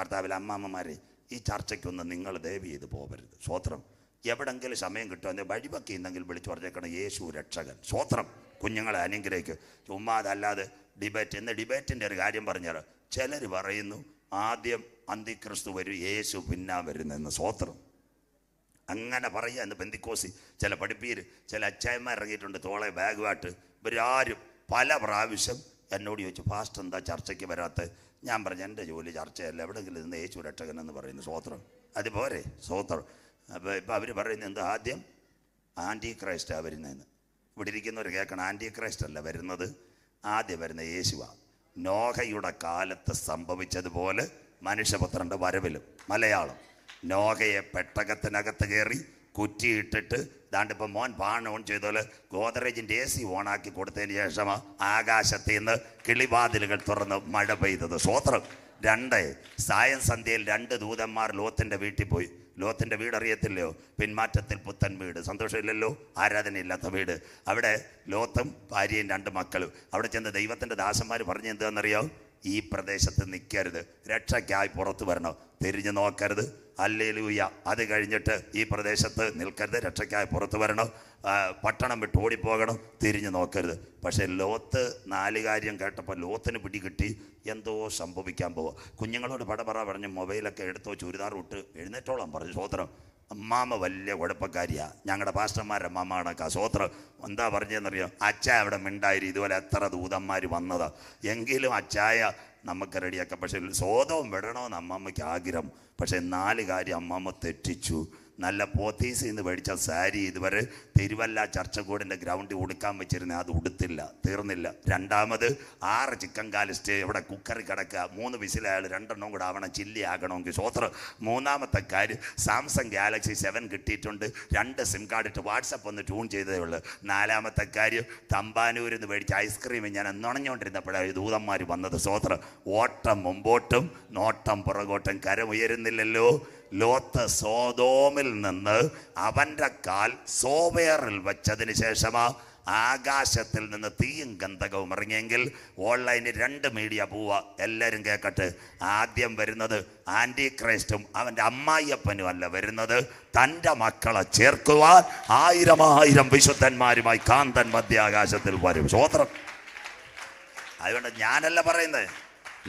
കർത്താവിലെ അമ്മാമ്മമാരെ, ഈ ചർച്ചയ്ക്കൊന്നും നിങ്ങൾ ദയവ് ചെയ്ത് പോകരുത്. സ്വോത്രം. എവിടെങ്കിലും സമയം കിട്ടുമെന്ന് വഴിവൊക്കെ ഇന്നെങ്കിൽ വിളിച്ചു പറഞ്ഞേക്കണം യേശു രക്ഷകൻ. സ്വോത്രം. കുഞ്ഞുങ്ങളെ അനുഗ്രഹിക്കും. ചുമ്മാ അതല്ലാതെ ഡിബേറ്റ്. ഇന്ന് ഡിബേറ്റിൻ്റെ ഒരു കാര്യം പറഞ്ഞാൽ ചിലർ പറയുന്നു ആദ്യം അന്തിക്രിസ്തു വരും, യേശു പിന്നാ വരുന്നെന്ന്. സ്വോത്രം. അങ്ങനെ പറയുക എന്ന് പെന്തിക്കോസി ചില പഠിപ്പീര് ചില അച്ചായന്മാർ ഇറങ്ങിയിട്ടുണ്ട് തോളെ ബാഗുമായിട്ട്. ഇവരാരും പല പ്രാവശ്യം എന്നോട് ചോദിച്ചു, പാസ്റ്റർ എന്താ ചർച്ചയ്ക്ക് വരാത്ത? ഞാൻ പറഞ്ഞു എൻ്റെ ജോലി ചർച്ചയല്ല, എവിടെയെങ്കിലും നിന്ന് യേശു രക്ഷകൻ എന്ന് പറയുന്നു. സ്വോത്രം. അതുപോലെ സ്വോത്രം. അപ്പോൾ ഇപ്പം അവർ പറയുന്നത് എന്താ, ആദ്യം ആൻറ്റി ക്രൈസ്റ്റാണ് വരുന്നതെന്ന്. ഇവിടെ ഇരിക്കുന്നവർ കേൾക്കണം, ആൻറ്റി ക്രൈസ്റ്റ് അല്ല വരുന്നത്, ആദ്യം വരുന്ന യേശുവാണ്. നോഹയുടെ കാലത്ത് സംഭവിച്ചതുപോലെ മനുഷ്യപുത്രൻ്റെ വരവിലും. മലയാളം. നോഹയെ പെട്ടകത്തിനകത്ത് കയറി കുറ്റിയിട്ടിട്ട് ദാണ്ടിപ്പം മോൻ പാൺ ഓൺ ചെയ്തോല് ഗോദ്രേജിൻ്റെ AC ഓണാക്കി കൊടുത്തതിന് ശേഷമാണ് ആകാശത്തിൽ നിന്ന് കിളിവാതിലുകൾ തുറന്ന് മഴ പെയ്തത്. സ്വോത്രം. 2 സായം സന്ധ്യയിൽ 2 ദൂതന്മാർ ലോത്തിൻ്റെ വീട്ടിൽ പോയി. ലോത്തിൻ്റെ വീട് അറിയത്തില്ലയോ? പിന്മാറ്റത്തിൽ പുത്തൻ വീട്. സന്തോഷമില്ലല്ലോ, ആരാധനയില്ലാത്ത വീട്. അവിടെ ലോത്തും ഭാര്യയും 2 മക്കളും. അവിടെ ചെന്ന് ദൈവത്തിൻ്റെ ദാസന്മാർ പറഞ്ഞ് എന്താണെന്നറിയാം, ഈ പ്രദേശത്ത് നിൽക്കരുത്, രക്ഷയ്ക്കായി പുറത്തു വരണം, തിരിഞ്ഞു നോക്കരുത്. ഹല്ലേലൂയ. അത് കഴിഞ്ഞിട്ട് ഈ പ്രദേശത്ത് നിൽക്കരുത്, രക്ഷയ്ക്കായി പുറത്തു വരണം, പട്ടണം വിട്ട് ഓടിപ്പോകണം, തിരിഞ്ഞു നോക്കരുത്. പക്ഷേ ലോത്ത് 4 കാര്യം കേട്ടപ്പോൾ ലോത്തിന് പിടികിട്ടി എന്തോ സംഭവിക്കാൻ പോവുക. കുഞ്ഞുങ്ങളോട് പടപറ പറഞ്ഞ് മൊബൈലൊക്കെ എടുത്തോ, ചുരിദാർ വിട്ട് എഴുന്നേറ്റോളം പറഞ്ഞു. സ്വോത്രം. അമ്മാമ്മ വലിയ കുഴപ്പക്കാരിയാണ്, ഞങ്ങളുടെ പാസ്റ്റർമാരുടെ അമ്മാമ്മ കണക്കാ. സ്വോത്രം. എന്താ പറഞ്ഞതെന്നറിയാം, അച്ചായ അവിടെ മിണ്ടായി ഇതുപോലെ എത്ര ദൂതന്മാർ വന്നതാ, എങ്കിലും അച്ചായ നമുക്ക് റെഡിയാക്കാം. പക്ഷേ സ്വതവും വിടണമെന്ന് അമ്മമ്മയ്ക്ക് ആഗ്രഹം. പക്ഷേ 4 കാര്യം അമ്മമ്മ തെറ്റിച്ചു. നല്ല പോത്തീസിൽ നിന്ന് മേടിച്ച സാരി ഇതുവരെ തിരുവല്ല ചർച്ചക്കൂടിൻ്റെ ഗ്രൗണ്ടിൽ ഉടുക്കാൻ വെച്ചിരുന്നത്, അത് ഉടുത്തില്ല, തീർന്നില്ല. രണ്ടാമത് 6 ചിക്കൻ കാല് സ്റ്റേ ഇവിടെ കുക്കറി കിടക്കുക, 3 വിസിലയാൾ 2 കൂടെ ആവണം ചില്ലി ആകണമെങ്കിൽ. സ്വോത്രം. മൂന്നാമത്തെ കാര്യം സാംസങ് ഗാലക്സി 7 കിട്ടിയിട്ടുണ്ട്, 2 സിം കാർഡ് ഇട്ട് വാട്സപ്പ് ഒന്ന് ട്യൂൺ ചെയ്തതേ ഉള്ളൂ. 4-മത്തെ കാര്യം തമ്പാനൂരിൽ നിന്ന് മേടിച്ച ഐസ്ക്രീം ഞാൻ നുണഞ്ഞുകൊണ്ടിരുന്നപ്പോഴാണ് ദൂതന്മാർ വന്നത്. സ്വോത്രം. ഓട്ടം മുമ്പോട്ടും നോട്ടം പുറകോട്ടും, കരമുയരുന്നില്ലല്ലോ. ലോത്ത് സോദോമിൽ നിന്ന് അവൻ്റെ കാൽ സോവേറിൽ വെച്ചതിന് ശേഷമാ ആകാശത്തിൽ നിന്ന് തീയും ഗന്ധകവും ഇറങ്ങിയെങ്കിൽ. ഓൺലൈനിൽ 2 മീഡിയ പോവുക, എല്ലാവരും കേൾക്കട്ടെ. ആദ്യം വരുന്നത് ആൻറ്റി ക്രൈസ്റ്റും അവൻ്റെ അമ്മായിയപ്പനും അല്ല വരുന്നത്, തൻ്റെ മക്കളെ ചേർക്കുവാൻ 1000 വിശുദ്ധന്മാരുമായി കാന്തൻ മധ്യാകാശത്തിൽ വരും. സ്വോത്രം. അതുകൊണ്ട് ഞാനല്ല പറയുന്നത്,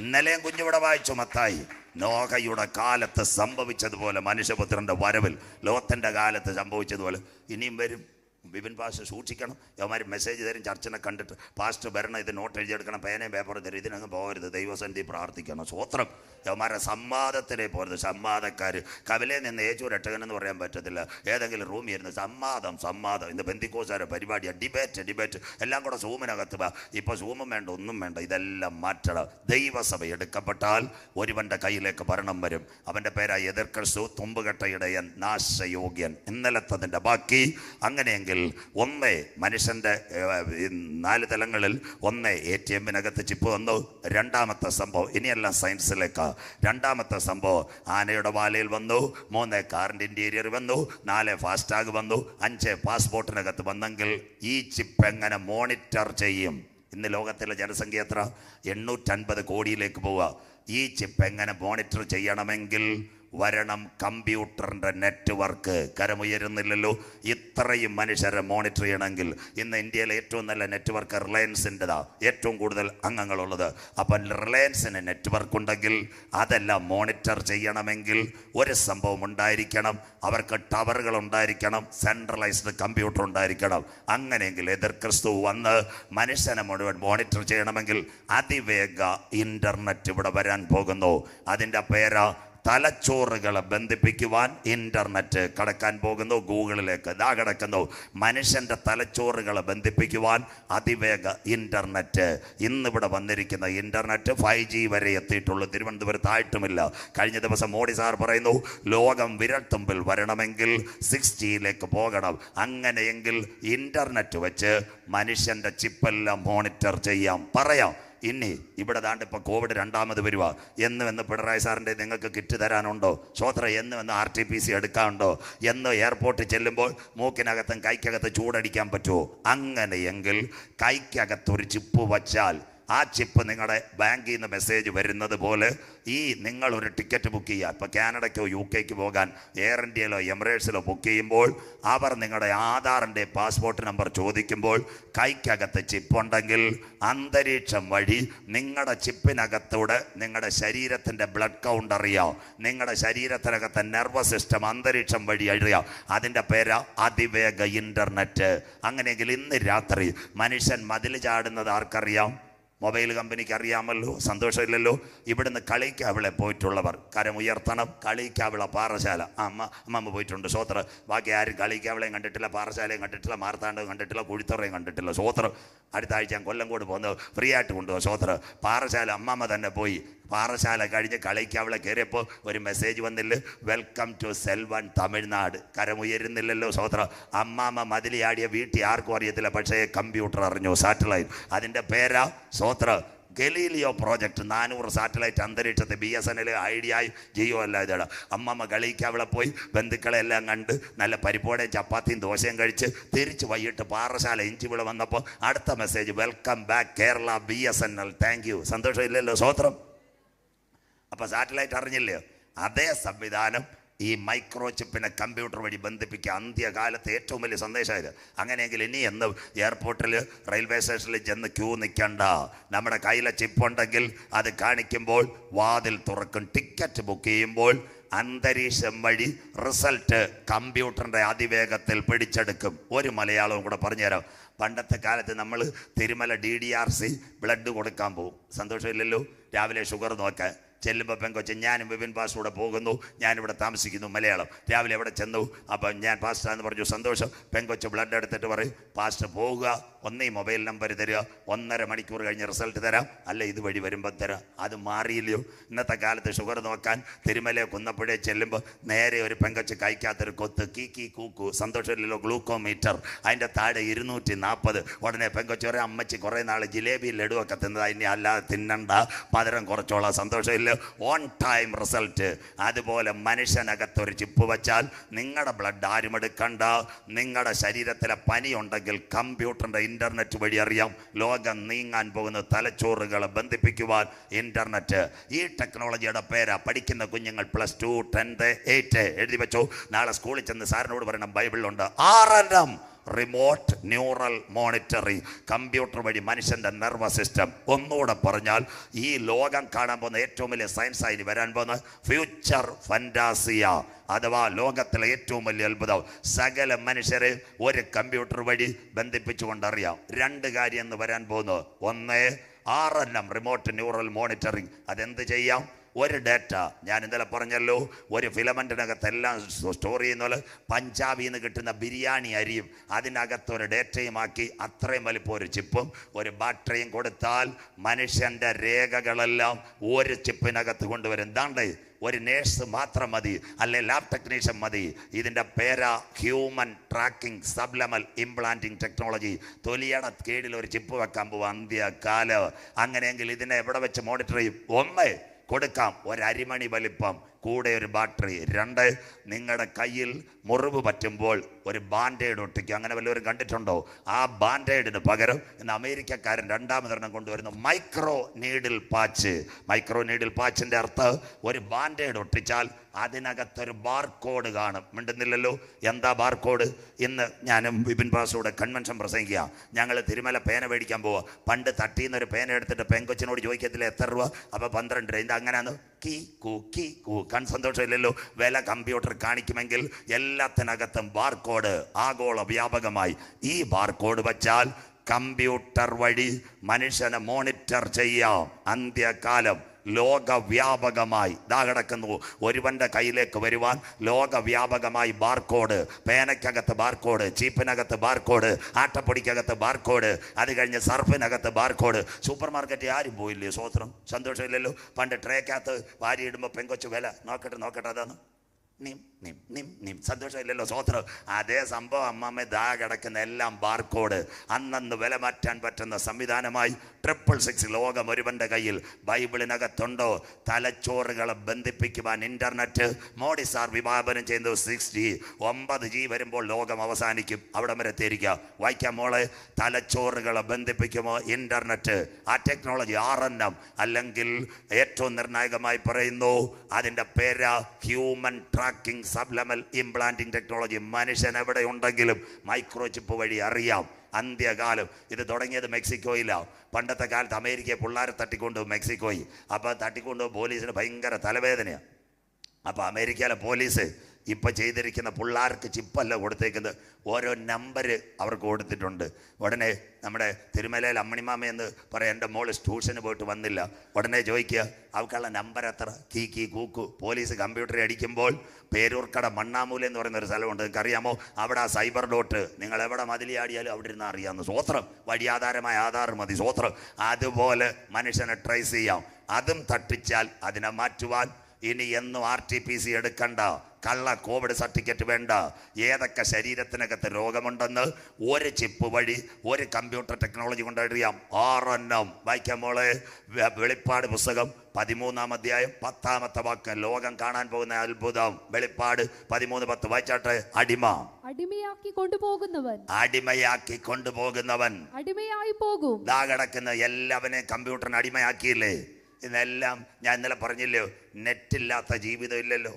ഇന്നലെയും കുഞ്ഞിവിടെ വായിച്ചു മത്തായി. നോഹയുടെ കാലത്ത് സംഭവിച്ചതുപോലെ മനുഷ്യപുത്രൻ്റെ വരവിൽ, ലോത്തിൻ്റെ കാലത്ത് സംഭവിച്ചതുപോലെ ഇനിയും വരും. ബിബിൻ പാസ്റ്റർ സൂക്ഷിക്കണം. യവന്മാർ മെസ്സേജ് തരും, ചർച്ചനെ കണ്ടിട്ട് പാസ്റ്റർ വരണം, ഇത് നോട്ട് എഴുതിയെടുക്കണം, പേനയും പേപ്പറും തരും, ഇതിനങ്ങ് പോകരുത്, ദൈവസന്നിധി പ്രാർത്ഥിക്കണം. സ്വോത്രം. യവന്മാരെ സംവാദത്തിലേ പോരുത്. സംവാദക്കാർ കവലയിൽ നിന്ന് യേശു രക്ഷകനെന്ന് പറയാൻ പറ്റത്തില്ല, ഏതെങ്കിലും റൂമിൽ ഇരുന്ന് സംവാദം. ഇന്ന് പെന്തിക്കോസുകാരുടെ പരിപാടിയാണ്, ഡിബേറ്റ് എല്ലാം കൂടെ സൂമിനകത്ത് വാ. ഇപ്പോൾ സൂമും വേണ്ട, ഒന്നും വേണ്ട, ഇതെല്ലാം മാറ്റണം. ദൈവസഭ എടുക്കപ്പെട്ടാൽ ഒരുവൻ്റെ കയ്യിലേക്ക് ഭരണം വരും. അവൻ്റെ പേരായി എതിർക്രിസ്തു, തുമ്പുകെട്ട ഇടയൻ, നാശയോഗ്യൻ. ഇന്നലത്തതിൻ്റെ ബാക്കി. അങ്ങനെയെങ്കിൽ ഒന്ന് മനുഷ്യൻ്റെ 4 തലങ്ങളിൽ, ഒന്ന് ATM-നകത്ത് ചിപ്പ് വന്നു. രണ്ടാമത്തെ സംഭവം, ഇനിയെല്ലാം സയൻസിലേക്കാണ്. രണ്ടാമത്തെ സംഭവം ആനയുടെ വാലയിൽ വന്നു. 3 കാറിൻ്റെ ഇൻറ്റീരിയർ വന്നു. 4 ഫാസ്ടാഗ് വന്നു. 5 പാസ്പോർട്ടിനകത്ത് വന്നെങ്കിൽ ഈ ചിപ്പ് എങ്ങനെ മോണിറ്റർ ചെയ്യും? ഇന്ന് ലോകത്തിലെ ജനസംഖ്യ എത്ര? 850 കോടിയിലേക്ക് പോവുക. ഈ ചിപ്പ് എങ്ങനെ മോണിറ്റർ ചെയ്യണമെങ്കിൽ വരണം കമ്പ്യൂട്ടറിൻ്റെ നെറ്റ്വർക്ക്. കരമുയരുന്നില്ലല്ലോ. ഇത്രയും മനുഷ്യരെ മോണിറ്റർ ചെയ്യണമെങ്കിൽ ഇന്ന് ഇന്ത്യയിലെ ഏറ്റവും നല്ല നെറ്റ്വർക്ക് റിലയൻസിൻ്റെതാണ്, ഏറ്റവും കൂടുതൽ അംഗങ്ങളുള്ളത്. അപ്പം റിലയൻസിന് നെറ്റ്വർക്ക് ഉണ്ടെങ്കിൽ അതെല്ലാം മോണിറ്റർ ചെയ്യണമെങ്കിൽ ഒരു സംഭവം ഉണ്ടായിരിക്കണം, അവർക്ക് ടവറുകൾ ഉണ്ടായിരിക്കണം, സെൻട്രലൈസ്ഡ് കമ്പ്യൂട്ടർ ഉണ്ടായിരിക്കണം. അങ്ങനെയെങ്കിൽ എതിർ ക്രിസ്തു വന്ന് മനുഷ്യനെ മുഴുവൻ മോണിറ്റർ ചെയ്യണമെങ്കിൽ അതിവേഗ ഇൻ്റർനെറ്റ് ഇവിടെ വരാൻ പോകുന്നു. അതിൻ്റെ പേരാ തലച്ചോറുകളെ ബന്ധിപ്പിക്കുവാൻ ഇൻ്റർനെറ്റ് കടക്കാൻ പോകുന്നു. ഗൂഗിളിലേക്ക് ഇതാ കിടക്കുന്നു. മനുഷ്യൻ്റെ തലച്ചോറുകളെ ബന്ധിപ്പിക്കുവാൻ അതിവേഗ ഇൻ്റർനെറ്റ്. ഇന്നിവിടെ വന്നിരിക്കുന്ന ഇൻ്റർനെറ്റ് 5G വരെ എത്തിയിട്ടുള്ളൂ, തിരുവനന്തപുരത്തായിട്ടുമില്ല. കഴിഞ്ഞ ദിവസം മോഡി സാർ പറയുന്നു ലോകം വിരൽത്തുമ്പിൽ വരണമെങ്കിൽ 6Gയിലേക്ക് പോകണം. അങ്ങനെയെങ്കിൽ ഇൻ്റർനെറ്റ് വെച്ച് മനുഷ്യൻ്റെ ചിപ്പെല്ലാം മോണിറ്റർ ചെയ്യാം. പറയാം. ഇനി ഇവിടെ ദാണ്ടിപ്പോൾ കോവിഡ് 2ാമത് വരുക. എന്ന് പിണറായി സാറിൻ്റെ നിങ്ങൾക്ക് കിറ്റ് തരാനുണ്ടോ? സ്വോത്ര എന്ന് RT-PC എടുക്കാനുണ്ടോ? എന്ന് എയർപോർട്ടിൽ ചെല്ലുമ്പോൾ മൂക്കിനകത്തും കൈക്കകത്ത് ചൂടടിക്കാൻ പറ്റുമോ? അങ്ങനെയെങ്കിൽ കൈക്കകത്തൊരു ചിപ്പ് വച്ചാൽ ആ ചിപ്പ് നിങ്ങളുടെ ബാങ്കിൽ നിന്ന് മെസ്സേജ് വരുന്നത് പോലെ ഈ നിങ്ങളൊരു ടിക്കറ്റ് ബുക്ക് ചെയ്യുക. ഇപ്പോൾ കാനഡയ്ക്കോ UK പോകാൻ എയർ ഇന്ത്യയിലോ എമിറേറ്റ്സിലോ ബുക്ക് ചെയ്യുമ്പോൾ അവർ നിങ്ങളുടെ ആധാറിൻ്റെ പാസ്പോർട്ട് നമ്പർ ചോദിക്കുമ്പോൾ കൈക്കകത്ത് ചിപ്പുണ്ടെങ്കിൽ അന്തരീക്ഷം വഴി നിങ്ങളുടെ ചിപ്പിനകത്തൂടെ നിങ്ങളുടെ ശരീരത്തിൻ്റെ ബ്ലഡ് കൗണ്ട് അറിയാം, നിങ്ങളുടെ ശരീരത്തിനകത്തെ നെർവസ് സിസ്റ്റം അന്തരീക്ഷം വഴി അറിയാം. അതിൻ്റെ പേര് അതിവേഗ ഇൻ്റർനെറ്റ്. അങ്ങനെയെങ്കിൽ ഇന്ന് രാത്രി മനുഷ്യൻ മതിൽ ചാടുന്നത് ആർക്കറിയാം? മൊബൈൽ കമ്പനിക്ക് അറിയാമല്ലോ. സന്തോഷമില്ലല്ലോ. ഇവിടുന്ന് കളിക്കാവിളെ പോയിട്ടുള്ളവർ കരമുയർത്തണം. കളിക്കാവിള പാറശാല അമ്മ പോയിട്ടുണ്ട്. സ്വോത്രം. ബാക്കി ആരും കളിക്കാവിളയും കണ്ടിട്ടില്ല, പാറശാലയും കണ്ടിട്ടില്ല, മാർത്താണ്ടവും കണ്ടിട്ടില്ല, കുഴിത്തറയും കണ്ടിട്ടില്ല. സ്വോത്രം. അടുത്ത ആഴ്ച ഞാൻ കൊല്ലംകോട് പോകുന്നത് ഫ്രീ ആയിട്ട് കൊണ്ടുപോകും. സ്വോത്രം. പാറശാല അമ്മമ്മ തന്നെ പോയി. പാറശാല കഴിഞ്ഞ് കളിക്കാവിളെ കയറിയപ്പോൾ ഒരു മെസ്സേജ് വന്നില്ല, വെൽക്കം ടു സെൽവൻ തമിഴ്നാട്. കരമുയരുന്നില്ലല്ലോ. സ്വോത്രം. അമ്മാമ്മ മതിലിയാടിയ വീട്ടിൽ ആർക്കും അറിയത്തില്ല, പക്ഷേ കമ്പ്യൂട്ടർ അറിഞ്ഞു, സാറ്റലൈറ്റ്. അതിൻ്റെ പേരാ സ്വോത്രം ഗലീലിയോ പ്രോജക്റ്റ്. 400 സാറ്റലൈറ്റ് അന്തരീക്ഷത്തെ BSNL, ഐഡിയ, ജിയോ എല്ലാം ഇതാണ്. അമ്മമ്മ കളിക്കാവിളെ പോയി ബന്ധുക്കളെല്ലാം കണ്ട് നല്ല പരിപ്പോടെയും ചപ്പാത്തിയും ദോശയും കഴിച്ച് തിരിച്ച് വൈകിട്ട് പാറശാല ഇഞ്ചിവിള വന്നപ്പോൾ അടുത്ത message, welcome back Kerala BSNL, thank you. സന്തോഷം ഇല്ലല്ലോ. സ്വോത്രം. അപ്പോൾ സാറ്റലൈറ്റ് അറിഞ്ഞില്ലേ? അതേ സംവിധാനം ഈ മൈക്രോ ചിപ്പിനെ കമ്പ്യൂട്ടർ വഴി ബന്ധിപ്പിക്കുക അന്ത്യകാലത്ത് ഏറ്റവും വലിയ സന്ദേശമായത്. അങ്ങനെയെങ്കിൽ ഇനി എന്ന് എയർപോർട്ടിൽ റെയിൽവേ സ്റ്റേഷനിൽ ചെന്ന് ക്യൂ നിൽക്കണ്ട. നമ്മുടെ കയ്യിലെ ചിപ്പുണ്ടെങ്കിൽ അത് കാണിക്കുമ്പോൾ വാതിൽ തുറക്കും. ടിക്കറ്റ് ബുക്ക് ചെയ്യുമ്പോൾ അന്തരീക്ഷം വഴി റിസൾട്ട് കമ്പ്യൂട്ടറിൻ്റെ അതിവേഗത്തിൽ പിടിച്ചെടുക്കും. ഒരു മലയാളവും കൂടെ പറഞ്ഞുതരാം. പണ്ടത്തെ കാലത്ത് നമ്മൾ തിരുമല DDRC ബ്ലഡ് കൊടുക്കാൻ പോകും. സന്തോഷമില്ലല്ലോ. രാവിലെ ഷുഗർ നോക്കാൻ ചെല്ലുമ്പോൾ പെങ്കൊച്ച്, ഞാനും വിപിൻ പാസ്റ്റൂടെ പോകുന്നു, ഞാനിവിടെ താമസിക്കുന്നു. മലയാളം. രാവിലെ എവിടെ ചെന്നു? അപ്പം ഞാൻ പാസ്റ്ററാന്ന് പറഞ്ഞു. സന്തോഷം. പെങ്കൊച്ച് ബ്ലഡ് എടുത്തിട്ട് പറയും, പാസ്റ്റർ പോവുക, ഒന്നേ മൊബൈൽ നമ്പർ തരിക, 1.5 മണിക്കൂർ കഴിഞ്ഞ് റിസൾട്ട് തരാം, അല്ല ഇതുവഴി വരുമ്പോൾ തരാം. അത് മാറിയില്ലയോ? ഇന്നത്തെ കാലത്ത് ഷുഗർ നോക്കാൻ തിരുമല കുന്നപ്പുഴ ചെല്ലുമ്പോൾ നേരെ ഒരു പെങ്കൊച്ച് കൈക്കാത്തൊരു കൊത്ത്, കീ കൂക്കു. സന്തോഷമില്ലല്ലോ. ഗ്ലൂക്കോമീറ്റർ. അതിൻ്റെ താഴെ 240. ഉടനെ പെങ്കൊച്ച് പറയും, അമ്മച്ചി കുറേ നാൾ ജിലേബി ലഡുവൊക്കെ തിന്നത്, അതിനെ അല്ലാതെ തിന്നണ്ട, മധുരം കുറച്ചോളാം. സന്തോഷമില്ല. On time result. അതുപോലെ മനുഷ്യനകത്തൊരു ചിപ്പ് വച്ചാൽ നിങ്ങളുടെ ബ്ലഡ് ആരും എടുക്കണ്ട. നിങ്ങളുടെ ശരീരത്തിലെ പനി ഉണ്ടെങ്കിൽ കമ്പ്യൂട്ടറിൻ്റെ ഇൻ്റർനെറ്റ് വഴി അറിയാം. ലോകം നീങ്ങാൻ പോകുന്ന തലച്ചോറുകളെ ബന്ധിപ്പിക്കുവാൻ ഇൻ്റർനെറ്റ്. ഈ ടെക്നോളജിയുടെ പേരാ. പഠിക്കുന്ന കുഞ്ഞുങ്ങൾ +2, 10, 8 എഴുതി വെച്ചോ. നാളെ സ്കൂളിൽ ചെന്ന് സാറിനോട് പറയണം, ബൈബിളിലുണ്ട് 6 റിമോട്ട് ന്യൂറൽ മോണിറ്ററിങ്. കമ്പ്യൂട്ടർ വഴി മനുഷ്യൻ്റെ നെർവസ് സിസ്റ്റം. ഒന്നുകൂടെ പറഞ്ഞാൽ ഈ ലോകം കാണാൻ പോകുന്ന ഏറ്റവും വലിയ സയൻസായി വരാൻ പോകുന്ന ഫ്യൂച്ചർ ഫന്റാസിയ, അഥവാ ലോകത്തിലെ ഏറ്റവും വലിയ അത്ഭുതം. സകല മനുഷ്യരെ ഒരു കമ്പ്യൂട്ടർ വഴി ബന്ധിപ്പിച്ചുകൊണ്ടറിയാം. 2 കാര്യം എന്ന് വരാൻ പോകുന്നു. 1, 6 റിമോട്ട് ന്യൂറൽ മോണിറ്ററിങ്. അതെന്ത് ചെയ്യാം? ഒരു ഡേറ്റ ഞാൻ ഇന്നലെ പറഞ്ഞല്ലോ, ഒരു ഫിലമെൻറ്റിനകത്ത് എല്ലാം സ്റ്റോർ ചെയ്യുന്ന പോലെ പഞ്ചാബിൽ നിന്ന് കിട്ടുന്ന ബിരിയാണി അരിയും അതിനകത്തൊരു ഡേറ്റയുമാക്കി അത്രയും വലിപ്പം ഒരു ചിപ്പും ഒരു ബാറ്ററിയും കൊടുത്താൽ മനുഷ്യൻ്റെ രേഖകളെല്ലാം ഒരു ചിപ്പിനകത്ത് കൊണ്ടുവരും. എന്താണ്ട് ഒരു നേഴ്സ് മാത്രം മതി, അല്ലെ ലാബ് ടെക്നീഷ്യൻ മതി. ഇതിൻ്റെ പേരാ ഹ്യൂമൻ ട്രാക്കിംഗ് സബ്ലമൽ ഇംപ്ലാന്റിംഗ് ടെക്നോളജി. തൊലിയുടെ കീഴിൽ ഒരു ചിപ്പ് വെക്കാൻ പോവുക അന്ത്യകാലം. അങ്ങനെയെങ്കിൽ ഇതിനെ എവിടെ വെച്ച് മോണിറ്റർ ചെയ്യും? 1 കൊടുക്കാം, ഒരു അരിമണി വലിപ്പം, കൂടെ ഒരു ബാറ്ററി. 2, നിങ്ങളുടെ കയ്യിൽ മുറിവ് പറ്റുമ്പോൾ ഒരു ബാൻഡേഡ് ഒട്ടിക്കുക. അങ്ങനെ വല്ലവരും കണ്ടിട്ടുണ്ടോ? ആ ബാൻഡേഡിന് പകരം ഇന്ന് അമേരിക്കക്കാരൻ 2ാമതൊരെണ്ണം കൊണ്ടുവരുന്നു, micro needle patch. Micro needle പാച്ചിൻ്റെ അർത്ഥം ഒരു ബാൻഡേഡ് ഒട്ടിച്ചാൽ അതിനകത്തൊരു ബാർകോഡ് കാണും. മിണ്ടുന്നില്ലല്ലോ. എന്താ ബാർകോഡ്? ഇന്ന് ഞാനും വിപിൻ പാസ്റ്റൂടെ കൺവെൻഷൻ പ്രസംഗിക്കുക. ഞങ്ങൾ തിരുമല പേന മേടിക്കാൻ പോവുക. പണ്ട് തട്ടിന്നൊരു പേന എടുത്തിട്ട് പെങ്കൊച്ചിനോട് ചോദിക്കത്തില്ല എത്ര രൂപ? അപ്പോൾ 12 രൂപ. ഇത് അങ്ങനെയാണ്. കീ കൂ സന്തോഷമില്ലല്ലോ. വില കമ്പ്യൂട്ടർ കാണിക്കുമെങ്കിൽ എല്ലാത്തിനകത്തും ബാർകോഡ് ആഗോള വ്യാപകമായി. ഈ ബാർകോഡ് വച്ചാൽ കമ്പ്യൂട്ടർ വഴി മനുഷ്യനെ മോണിറ്റർ ചെയ്യാം. അന്ത്യകാലം ലോകവ്യാപകമായി ദാ കിടക്കുന്നു. ഒരുവൻ്റെ കയ്യിലേക്ക് വരുവാൻ ലോകവ്യാപകമായി ബാർകോഡ്. പേനയ്ക്കകത്ത് ബാർകോഡ്, ചീപ്പിനകത്ത് ബാർകോഡ്, ആട്ടപ്പൊടിക്കകത്ത് ബാർകോഡ്, അത് കഴിഞ്ഞ് സർഫിനകത്ത് ബാർകോഡ്. സൂപ്പർ മാർക്കറ്റിൽ ആരും പോയില്ലേ? സ്വോത്രം. സന്തോഷമില്ലല്ലോ. പണ്ട് ട്രേക്കകത്ത് വാരിയിടുമ്പോൾ പെങ്കൊച്ച് വില നോക്കട്ടെ അതാണ് നിം നിം നിം നിം. സന്തോഷമില്ലല്ലോ? സ്വോത്രം. അതേ സംഭവം അമ്മമ്മ ദാ കിടക്കുന്ന എല്ലാം ബാർകോഡ്. അന്നന്ന് വില മാറ്റാൻ പറ്റുന്ന സംവിധാനമായി 666 ലോകം ഒരുവന്റെ കയ്യിൽ. ബൈബിളിനകത്തുണ്ടോ? തലച്ചോറുകളെ ബന്ധിപ്പിക്കുവാൻ ഇന്റർനെറ്റ്. മോഡി സാർ വിഭാവനം ചെയ്യുന്നത് 6G. 9G വരുമ്പോൾ ലോകം അവസാനിക്കും. അവിടെ വരെ എത്തിയിരിക്കുക. വായിക്കാം മോളെ. തലച്ചോറുകളെ ബന്ധിപ്പിക്കുമോ ഇന്റർനെറ്റ്? ആ ടെക്നോളജി RNM, അല്ലെങ്കിൽ ഏറ്റവും നിർണായകമായി പറയുന്നു അതിൻ്റെ പേര് ഹ്യൂമൻ ട്രാക്കിംഗ് സബ്ലമൽ ഇംപ്ലാന്റിംഗ് ടെക്നോളജി. മനുഷ്യൻ എവിടെ ഉണ്ടെങ്കിലും മൈക്രോ ചിപ്പ് വഴി അറിയാം. അന്ത്യകാലം. ഇത് തുടങ്ങിയത് മെക്സിക്കോയിലാണ്. പണ്ടത്തെ കാലത്ത് അമേരിക്കയെ പിള്ളേരെ തട്ടിക്കൊണ്ടുപോകും മെക്സിക്കോയിൽ. അപ്പോൾ തട്ടിക്കൊണ്ടുപോകും പോലീസിന് ഭയങ്കര തലവേദനയാണ്. അപ്പോൾ അമേരിക്കയിലെ പോലീസ് ഇപ്പം ചെയ്തിരിക്കുന്ന പിള്ളേർക്ക് ചിപ്പല്ല കൊടുത്തേക്കുന്നത്, ഓരോ നമ്പർ അവർക്ക് കൊടുത്തിട്ടുണ്ട്. ഉടനെ നമ്മുടെ തിരുമലയിൽ അമ്മണിമാമ എന്ന് പറയാം, എൻ്റെ മോള് ട്യൂഷന് പോയിട്ട് വന്നില്ല. ഉടനെ ചോദിക്കുക അവൾക്കുള്ള നമ്പർ എത്ര? കീ കീ കൂക്കു. പോലീസ് കമ്പ്യൂട്ടറിൽ അടിക്കുമ്പോൾ പേരൂർക്കട മണ്ണാമൂല എന്ന് പറയുന്ന ഒരു സ്ഥലമുണ്ട്, നിങ്ങൾക്കറിയാമോ? അവിടെ ആ സൈബർ ഡോട്ട് നിങ്ങൾ എവിടെ മതിലിയാടിയാലും അവിടെ ഇരുന്ന് അറിയാമെന്ന്. സ്വോത്രം. വഴിയാധാരമായ ആധാർ മതി. സ്വോത്രം. അതുപോലെ മനുഷ്യനെ ട്രേസ് ചെയ്യാം. അതും തട്ടിച്ചാൽ അതിനെ മാറ്റുവാൻ ഇനി എന്നും RTPC എടുക്കണ്ട, കള്ള കോവിഡ് സർട്ടിഫിക്കറ്റ് വേണ്ട. ഏതൊക്കെ ശരീരത്തിനകത്ത് രോഗമുണ്ടെന്ന് ഒരു ചിപ്പ് വഴി, ഒരു കമ്പ്യൂട്ടർ ടെക്നോളജി കൊണ്ട് അറിയാം. RNM. വായിക്കാം മോളെ. വെളിപ്പാട് പുസ്തകം 13-ാം അധ്യായം 10-ാമത്തെ വാക്ക്. ലോകം കാണാൻ പോകുന്ന അത്ഭുതം. വെളിപ്പാട് 13:10 വായിച്ചാട്ടെ. അടിമയാക്കി കൊണ്ടുപോകുന്നവൻ അടിമയായി പോകും. ദാ കിടക്കുന്ന എല്ലാവരെയും കമ്പ്യൂട്ടറിന് അടിമയാക്കിയില്ലേ? ഇതെല്ലാം ഞാൻ ഇന്നലെ പറഞ്ഞില്ലയോ, നെറ്റില്ലാത്ത ജീവിതം ഇല്ലല്ലോ.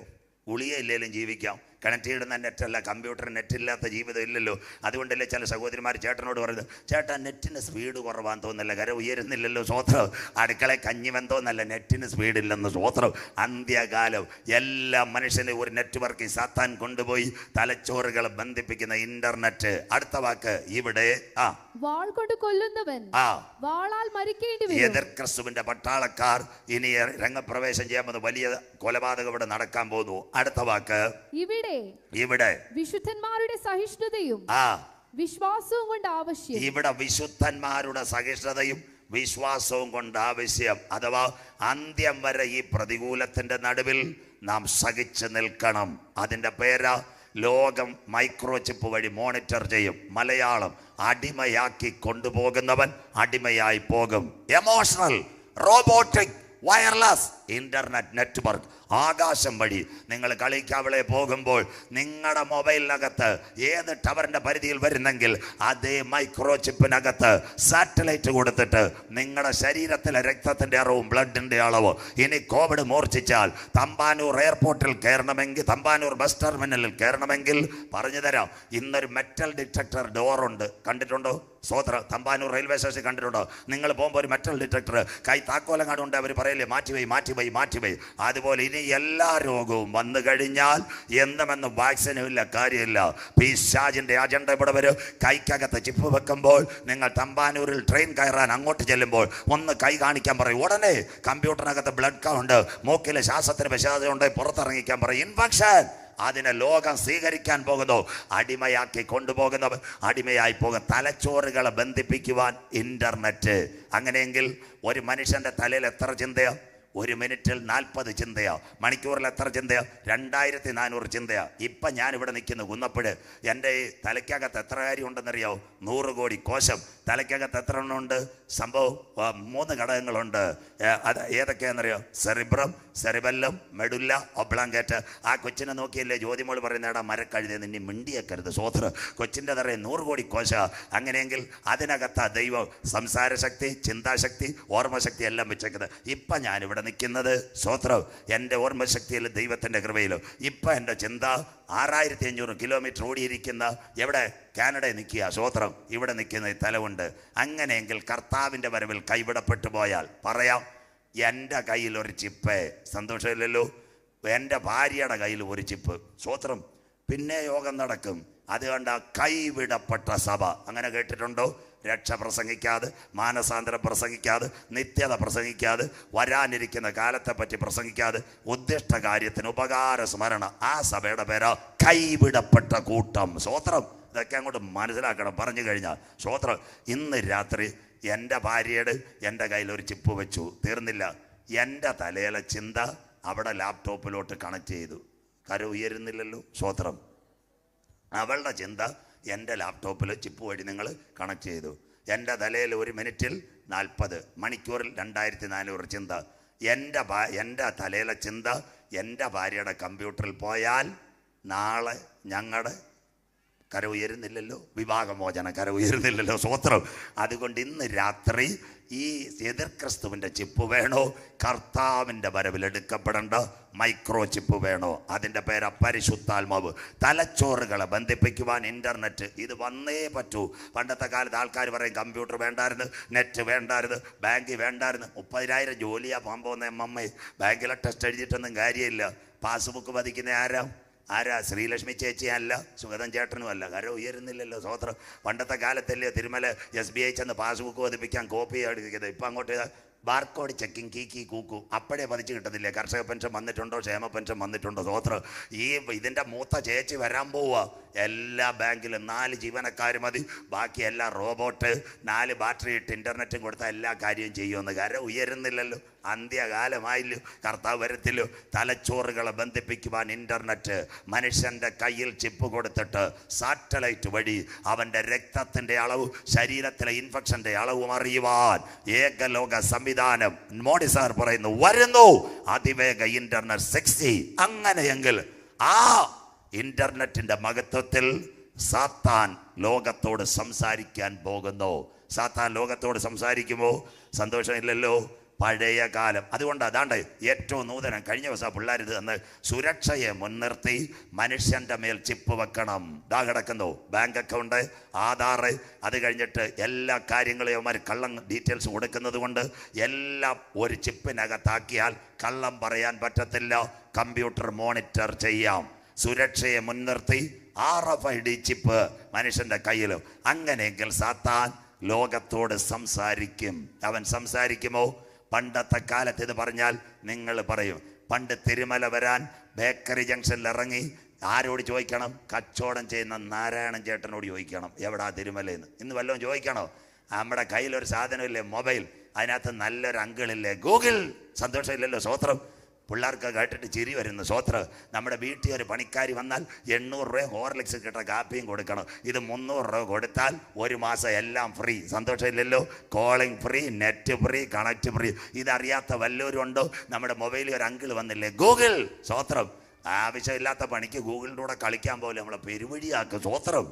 ഗുളിക ഇല്ലെങ്കിലും ജീവിക്കാം. കണക്ട് ചെയ്യുന്ന നെറ്റല്ല, കമ്പ്യൂട്ടർ നെറ്റില്ലാത്ത ജീവിതം ഇല്ലല്ലോ. അതുകൊണ്ടല്ലേ ചില സഹോദരിമാർ ചേട്ടനോട് പറയുന്നത്, ചേട്ടാ നെറ്റിന് സ്പീഡ് കുറവാന്ന് തോന്നുന്നില്ല, കര ഉയരുന്നില്ലല്ലോ. സ്വോത്രം. അടുക്കള കഞ്ഞി വെന്തോന്നല്ല, നെറ്റിന് സ്പീഡില്ലെന്ന്. സ്വോത്രം. അന്ത്യകാലം. എല്ലാ മനുഷ്യനെ ഒരു നെറ്റ്വർക്ക് സാത്താൻ കൊണ്ടുപോയി തലച്ചോറുകളെ ബന്ധിപ്പിക്കുന്ന ഇന്റർനെറ്റ്. അടുത്ത വാക്ക് ഇവിടെ. വാൾ കൊണ്ട് കൊല്ലുന്നവൻ വാളാൽ മരിക്കേണ്ടി വരും. എതിർ ക്രിസ്തുവിന്റെ പട്ടാളക്കാർ ഇനി രംഗപ്രവേശം ചെയ്യാമെന്ന് വലിയ കൊലപാതകം ഇവിടെ നടക്കാൻ പോകുന്നു. അടുത്ത വാക്ക് ഇവിടെ വിശുദ്ധന്മാരുടെ സഹിഷ്ണുതയും വിശ്വാസവും കൊണ്ട് ആവശ്യം. ഇവിടെ വിശുദ്ധന്മാരുടെ സഹിഷ്ണുതയും വിശ്വാസവും കൊണ്ട് ആവശ്യം. അഥവാ അന്ത്യം വരെ ഈ പ്രതികൂലത്തിന്റെ നടുവിൽ നാം സഹിച്ചു നിൽക്കണം. അതിന്റെ പേര് ലോകം മൈക്രോ ചിപ്പ് വഴി മോണിറ്റർ ചെയ്യും. മലയാളം. അടിമയാക്കി കൊണ്ടുപോകുന്നവൻ അടിമയായി പോകും. Emotional, robotic, wireless internet network. ആകാശം വഴി നിങ്ങൾ കളിക്കാവളെ പോകുമ്പോൾ നിങ്ങളുടെ മൊബൈലിനകത്ത് ഏത് ടവറിന്റെ പരിധിയിൽ വരുന്നെങ്കിൽ അതേ മൈക്രോ ചിപ്പിനകത്ത് സാറ്റലൈറ്റ് കൊടുത്തിട്ട് നിങ്ങളുടെ ശരീരത്തിലെ രക്തത്തിന്റെ അളവും ബ്ലഡിന്റെ അളവ്. ഇനി കോവിഡ് മൂർച്ഛിച്ചാൽ തമ്പാനൂർ എയർപോർട്ടിൽ കയറണമെങ്കിൽ, തമ്പാനൂർ ബസ് ടെർമിനലിൽ കയറണമെങ്കിൽ പറഞ്ഞു തരാം. ഇന്നൊരു മെറ്റൽ ഡിറ്റക്ടർ ഡോറുണ്ട്, കണ്ടിട്ടുണ്ടോ? സ്വോത്ര. തമ്പാനൂർ റെയിൽവേ സ്റ്റേഷൻ കണ്ടിട്ടുണ്ടോ? നിങ്ങൾ പോകുമ്പോൾ ഒരു മെറ്റൽ ഡിറ്റക്ടർ കൈ താക്കോലങ്ങാടുണ്ട്, അവർ പറയില്ലേ മാറ്റിവൈ. അതുപോലെ ഇനി എല്ലാ രോഗവും വന്നു കഴിഞ്ഞാൽ എന്നുമെന്നും വാക്സിനും ഇല്ല, കാര്യമില്ല. പിശാചിന്റെ അജണ്ട ഇവിടെ വരും. കൈക്കകത്ത് ചിപ്പ് വെക്കുമ്പോൾ നിങ്ങൾ തമ്പാനൂരിൽ ട്രെയിൻ കയറാൻ അങ്ങോട്ട് ചെല്ലുമ്പോൾ ഒന്ന് കൈ കാണിക്കാൻ പറയും. ഉടനെ കമ്പ്യൂട്ടറിനകത്ത് ബ്ലഡ് കൗണ്ട്, മൂക്കിലെ ശ്വാസത്തിന് വിഷാദമുണ്ട്, പുറത്തിറങ്ങിക്കാൻ പറയും. ഇൻഫെക്ഷൻ. അതിനെ ലോകം സ്വീകരിക്കാൻ പോകുന്നു. അടിമയാക്കി കൊണ്ടുപോകുന്നവർ അടിമയായി പോകും. തലച്ചോറുകളെ ബന്ധിപ്പിക്കുവാൻ ഇന്റർനെറ്റ്. അങ്ങനെയെങ്കിൽ ഒരു മനുഷ്യന്റെ തലയിൽ എത്ര ചിന്തയാ? ഒരു മിനിറ്റിൽ 40 ചിന്തയാ. മണിക്കൂറിൽ എത്ര ചിന്തയാ? 2400 ചിന്തയാ. ഇപ്പം ഞാനിവിടെ നിൽക്കുന്നു കുന്നപ്പുഴ. എൻ്റെ ഈ തലയ്ക്കകത്ത് എത്ര കാര്യം ഉണ്ടെന്നറിയാമോ? 100 കോടി കോശം. തലയ്ക്കകത്ത് എത്ര എണ്ണമുണ്ട്? സംഭവം 3 ഘടകങ്ങളുണ്ട്. അത് ഏതൊക്കെയാണെന്നറിയോ? Cerebrum, cerebellum, medulla, oblongata. ആ കൊച്ചിനെ നോക്കിയല്ലേ ജ്യോതിമോൾ പറയുന്നേടാ മരക്കഴുതി നിന്നെ മിണ്ടിയേക്കരുത്. സ്വോത്ര. കൊച്ചിൻ്റെ തറയെ 100 കോടി കോശ. അങ്ങനെയെങ്കിൽ അതിനകത്താ ദൈവം സംസാരശക്തി, ചിന്താശക്തി, ഓർമ്മശക്തി എല്ലാം വെച്ചേക്കുന്നത്. ഇപ്പം ഞാനിവിടെ നിൽക്കുന്നത് സ്വോത്രം എൻ്റെ ഓർമ്മശക്തിയിൽ ദൈവത്തിൻ്റെ കൃപയിലും. ഇപ്പം എൻ്റെ ചിന്ത 6500 കിലോമീറ്റർ ഓടിയിരിക്കുന്ന എവിടെ? കാനഡയിൽ നിൽക്കുക. സ്വോത്രം. ഇവിടെ നിൽക്കുന്ന ഈ തലമുണ്ട്. അങ്ങനെയെങ്കിൽ കർത്താവിൻ്റെ വരവിൽ കൈവിടപ്പെട്ടു പോയാൽ പറയാം, എൻ്റെ കയ്യിൽ ഒരു ചിപ്പ്. സന്തോഷമില്ലല്ലോ? എൻ്റെ ഭാര്യയുടെ കയ്യിൽ ഒരു ചിപ്പ്. സ്വോത്രം. പിന്നെ യോഗം നടക്കും. അതുകൊണ്ട് കൈവിടപ്പെട്ട സഭ. അങ്ങനെ കേട്ടിട്ടുണ്ടോ? രക്ഷ പ്രസംഗിക്കാതെ, മാനസാന്തരം പ്രസംഗിക്കാതെ, നിത്യത പ്രസംഗിക്കാതെ, വരാനിരിക്കുന്ന കാലത്തെപ്പറ്റി പ്രസംഗിക്കാതെ, ഉദ്ദിഷ്ട കാര്യത്തിന് ഉപകാര സ്മരണ. ആ സഭയുടെ പേരാ കൈവിടപ്പെട്ട കൂട്ടം. സ്വോത്രം. ഇതൊക്കെ അങ്ങോട്ട് മനസ്സിലാക്കണം പറഞ്ഞു കഴിഞ്ഞാൽ. സ്വോത്രം. ഇന്ന് രാത്രി എൻ്റെ ഭാര്യയുടെ എൻ്റെ കയ്യിൽ ഒരു ചിപ്പ് വെച്ചു. തീർന്നില്ല. എൻ്റെ തലയിലെ ചിന്ത അവിടെ ലാപ്ടോപ്പിലോട്ട് കണക്ട് ചെയ്തു. കര ഉയരുന്നില്ലല്ലോ. സ്വോത്രം. അവളുടെ ചിന്ത എൻ്റെ ലാപ്ടോപ്പിൽ ചിപ്പ് വഴി നിങ്ങൾ കണക്ട് ചെയ്തു. എൻ്റെ തലയിൽ 1 മിനിറ്റിൽ 40, മണിക്കൂറിൽ 2400 ചിന്ത. എൻ്റെ തലയിലെ ചിന്ത എൻ്റെ ഭാര്യയുടെ കമ്പ്യൂട്ടറിൽ പോയാൽ നാളെ ഞങ്ങളുടെ കര ഉയരുന്നില്ലല്ലോ, വിവാഹമോചന കര ഉയരുന്നില്ലല്ലോ. സ്വോത്രം. അതുകൊണ്ട് ഇന്ന് രാത്രി ഈ എതിർ ക്രിസ്തുവിൻ്റെ ചിപ്പ് വേണോ, കർത്താവിൻ്റെ വരവിൽ എടുക്കപ്പെടേണ്ട മൈക്രോ ചിപ്പ് വേണോ? അതിൻ്റെ പേരാ പരിശുദ്ധാത്മാവ്. തലച്ചോറുകളെ ബന്ധിപ്പിക്കുവാൻ ഇൻ്റർനെറ്റ് ഇത് വന്നേ പറ്റൂ. പണ്ടത്തെ കാലത്ത് ആൾക്കാർ പറയും കമ്പ്യൂട്ടർ വേണ്ടായിരുന്നു, നെറ്റ് വേണ്ടായിരുന്നു, ബാങ്ക് വേണ്ടായിരുന്നു. 30,000 ജോലിയാ പോകാൻ പോകുന്ന അമ്മമ്മേ. ബാങ്കിലെ ടെസ്റ്റ് എഴുതിയിട്ടൊന്നും കാര്യമില്ല. പാസ്ബുക്ക് പതിക്കുന്ന ആരാ? ശ്രീലക്ഷ്മി ചേച്ചി അല്ല, സുഗതൻ ചേട്ടനും അല്ല. കര ഉയരുന്നില്ലല്ലോ. സ്വോത്രം. പണ്ടത്തെ കാലത്തല്ലേ തിരുമല SBI ചെന്ന് പാസ്ബുക്ക് പതിപ്പിക്കാൻ കോപ്പി എടുക്കുന്നത്. ഇപ്പം അങ്ങോട്ട് ബാർകോഡ് ചെക്കിങ് കീ കൂക്കു അപ്പോഴേ പതിച്ച് കിട്ടത്തില്ലേ. കർഷക പെൻഷൻ വന്നിട്ടുണ്ടോ, ക്ഷേമ പെൻഷൻ വന്നിട്ടുണ്ടോ? സ്വോത്രം. ഇതിൻ്റെ മൂത്ത ചേച്ചി വരാൻ പോവുക. എല്ലാ ബാങ്കിലും 4 ജീവനക്കാർ മതി, ബാക്കി എല്ലാം റോബോട്ട്. 4 ബാറ്ററി ഇട്ട് ഇൻ്റർനെറ്റും കൊടുത്താൽ എല്ലാ കാര്യവും ചെയ്യുമെന്ന്. കര ഉയരുന്നില്ലല്ലോ. അന്ത്യകാലമായില്ലോ, കർത്താവ് വരത്തില്ലോ. തലച്ചോറുകളെ ബന്ധിപ്പിക്കുവാൻ ഇൻ്റർനെറ്റ്. മനുഷ്യൻ്റെ കയ്യിൽ ചിപ്പ് കൊടുത്തിട്ട് സാറ്റലൈറ്റ് വഴി അവൻ്റെ രക്തത്തിൻ്റെ അളവ്, ശരീരത്തിലെ ഇൻഫെക്ഷൻ്റെ അളവും അറിയുവാൻ ഏകലോക സംവിധാനം മോഡി സാർ പറയുന്നു വരുന്നു. അതിവേഗ ഇൻ്റർനെറ്റ് 6G. അങ്ങനെയെങ്കിൽ ആ ഇൻ്റർനെറ്റിൻ്റെ മഹത്വത്തിൽ സാത്താൻ ലോകത്തോട് സംസാരിക്കാൻ പോകുന്നു. സാത്താൻ ലോകത്തോട് സംസാരിക്കുമോ? സന്തോഷമില്ലല്ലോ. പഴയ കാലം. അതുകൊണ്ട് അതാണ്ട് ഏറ്റവും നൂതനം. കഴിഞ്ഞ ദിവസം പിള്ളേർ ഇത് തന്ന് സുരക്ഷയെ മുൻനിർത്തി മനുഷ്യൻ്റെ മേൽ ചിപ്പ് വെക്കണം. ദാ കിടക്കുന്നു ബാങ്ക് അക്കൗണ്ട്, ആധാർ, അത് കഴിഞ്ഞിട്ട് എല്ലാ കാര്യങ്ങളെയും അവന്മാർ കള്ളം ഡീറ്റെയിൽസ് കൊടുക്കുന്നത് കൊണ്ട് എല്ലാം ഒരു ചിപ്പിനകത്താക്കിയാൽ കള്ളം പറയാൻ പറ്റത്തില്ല. കമ്പ്യൂട്ടർ മോണിറ്റർ ചെയ്യാം. സുരക്ഷയെ മുൻനിർത്തി RFID ചിപ്പ് മനുഷ്യൻ്റെ കയ്യിലും. അങ്ങനെയെങ്കിൽ സാത്താൻ ലോകത്തോട് സംസാരിക്കും. അവൻ സംസാരിക്കുമോ? പണ്ടത്തെ കാലത്ത് ഇത് പറഞ്ഞാൽ നിങ്ങൾ പറയും, പണ്ട് തിരുമല വരാൻ ബേക്കറി ജംഗ്ഷനിൽ ഇറങ്ങി ആരോട് ചോദിക്കണം? കച്ചവടം ചെയ്യുന്ന നാരായണൻ ചേട്ടനോട് ചോദിക്കണം, എവിടാ തിരുമലയെന്ന്. ഇന്ന് വല്ലതും ചോദിക്കണോ? നമ്മുടെ കയ്യിലൊരു സാധനമില്ലേ, മൊബൈൽ, അതിനകത്ത് നല്ലൊരു അങ്കിളില്ലേ, ഗൂഗിൾ. സന്തോഷമില്ലല്ലോ. സ്വോത്രം. പിള്ളേർക്ക് കേട്ടിട്ട് ചിരി വരുന്നു. സ്വോത്രം. നമ്മുടെ വീട്ടിൽ ഒരു പണിക്കാരി വന്നാൽ 800 രൂപ ഹോർലിക്സ് കിട്ടുന്ന കാപ്പിയും കൊടുക്കണം. ഇത് 300 രൂപ കൊടുത്താൽ 1 മാസം എല്ലാം ഫ്രീ. സന്തോഷമില്ലല്ലോ. Calling free, net free, connect free. ഇതറിയാത്ത വല്ലവരും ഉണ്ടോ? നമ്മുടെ മൊബൈലിൽ ഒരു അങ്കിൾ വന്നില്ലേ, ഗൂഗിൾ. സ്വോത്രം. ആവശ്യമില്ലാത്ത പണിക്ക് ഗൂഗിളിൻ്റെ കൂടെ കളിക്കാൻ പോലെ നമ്മളെ പെരുവഴിയാക്കും. സ്വോത്രം.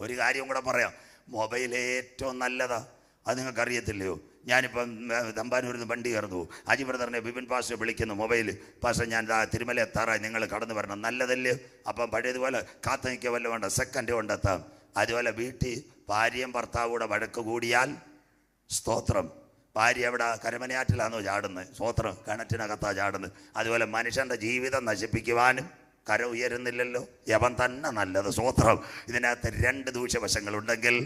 ഒരു കാര്യം കൂടെ പറയാം, മൊബൈൽ ഏറ്റവും നല്ലതാ. അത് നിങ്ങൾക്കറിയത്തില്ലയോ? ഞാനിപ്പം തമ്പാനൂരിൽ നിന്ന് വണ്ടി കയറുന്നു, അജി ബ്രദറിനെ ബിപിൻ പാസ്റ്റർ വിളിക്കുന്നു, മൊബൈൽ പാസ്റ്റർ ഞാൻ തിരുമല എത്താറായി, നിങ്ങൾ കടന്നു വരണം. നല്ലതല്ലേ? അപ്പം പഴയതുപോലെ കാത്തു നിൽക്കുക വല്ല വേണ്ട, സെക്കൻഡ് കൊണ്ടെത്താം. അതുപോലെ വീട്ടിൽ ഭാര്യയും ഭർത്താവൂടെ വഴക്ക് കൂടിയാൽ, സ്തോത്രം, ഭാര്യ എവിടെ കരമനയാറ്റിലാണോ ചാടുന്നത്? സ്തോത്രം. കിണറ്റിനകത്താണ് ചാടുന്നത്. അതുപോലെ മനുഷ്യൻ്റെ ജീവിതം നശിപ്പിക്കുവാനും കര ഉയരുന്നില്ലല്ലോ. യവൻ തന്നെ നല്ലത്. സ്വോത്രം. ഇതിനകത്ത് 2 ദൂഷ്യവശങ്ങളുണ്ടെങ്കിൽ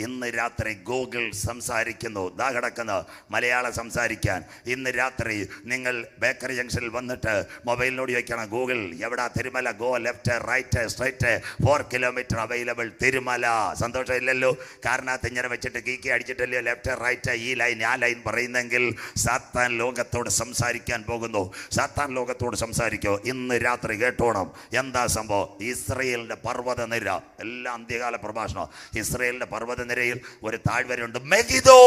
ഇന്ന് രാത്രി ഗൂഗിൾ സംസാരിക്കുന്നു. ദാ കിടക്കുന്ന മലയാളം സംസാരിക്കാൻ. ഇന്ന് രാത്രി നിങ്ങൾ ബേക്കറി ജംഗ്ഷനിൽ വന്നിട്ട് മൊബൈലിനോട് ചോദിക്കണം, ഗൂഗിൾ എവിടാ Thirumala, go left right straight 4 kilometre available Thirumala. സന്തോഷമില്ലല്ലോ. കാരണത്ത് ഇങ്ങനെ വെച്ചിട്ട് കീക്കി അടിച്ചിട്ടല്ലോ ലെഫ്റ്റ് റൈറ്റ് ഈ ലൈൻ ആ ലൈൻ പറയുന്നെങ്കിൽ സാത്താൻ ലോകത്തോട് സംസാരിക്കാൻ പോകുന്നു. സാത്താൻ ലോകത്തോട് സംസാരിക്കോ? ഇന്ന് രാത്രി കേട്ടോണം. എന്താ സംഭവം? ഇസ്രയേലിന്റെ പർവ്വത നിര, എല്ലാം അന്ത്യകാല പ്രഭാഷണം. ഇസ്രയേലിന്റെ പർവ്വത നിരയിൽ ഒരു താഴ്വരയുണ്ട്, മെഗിദോ.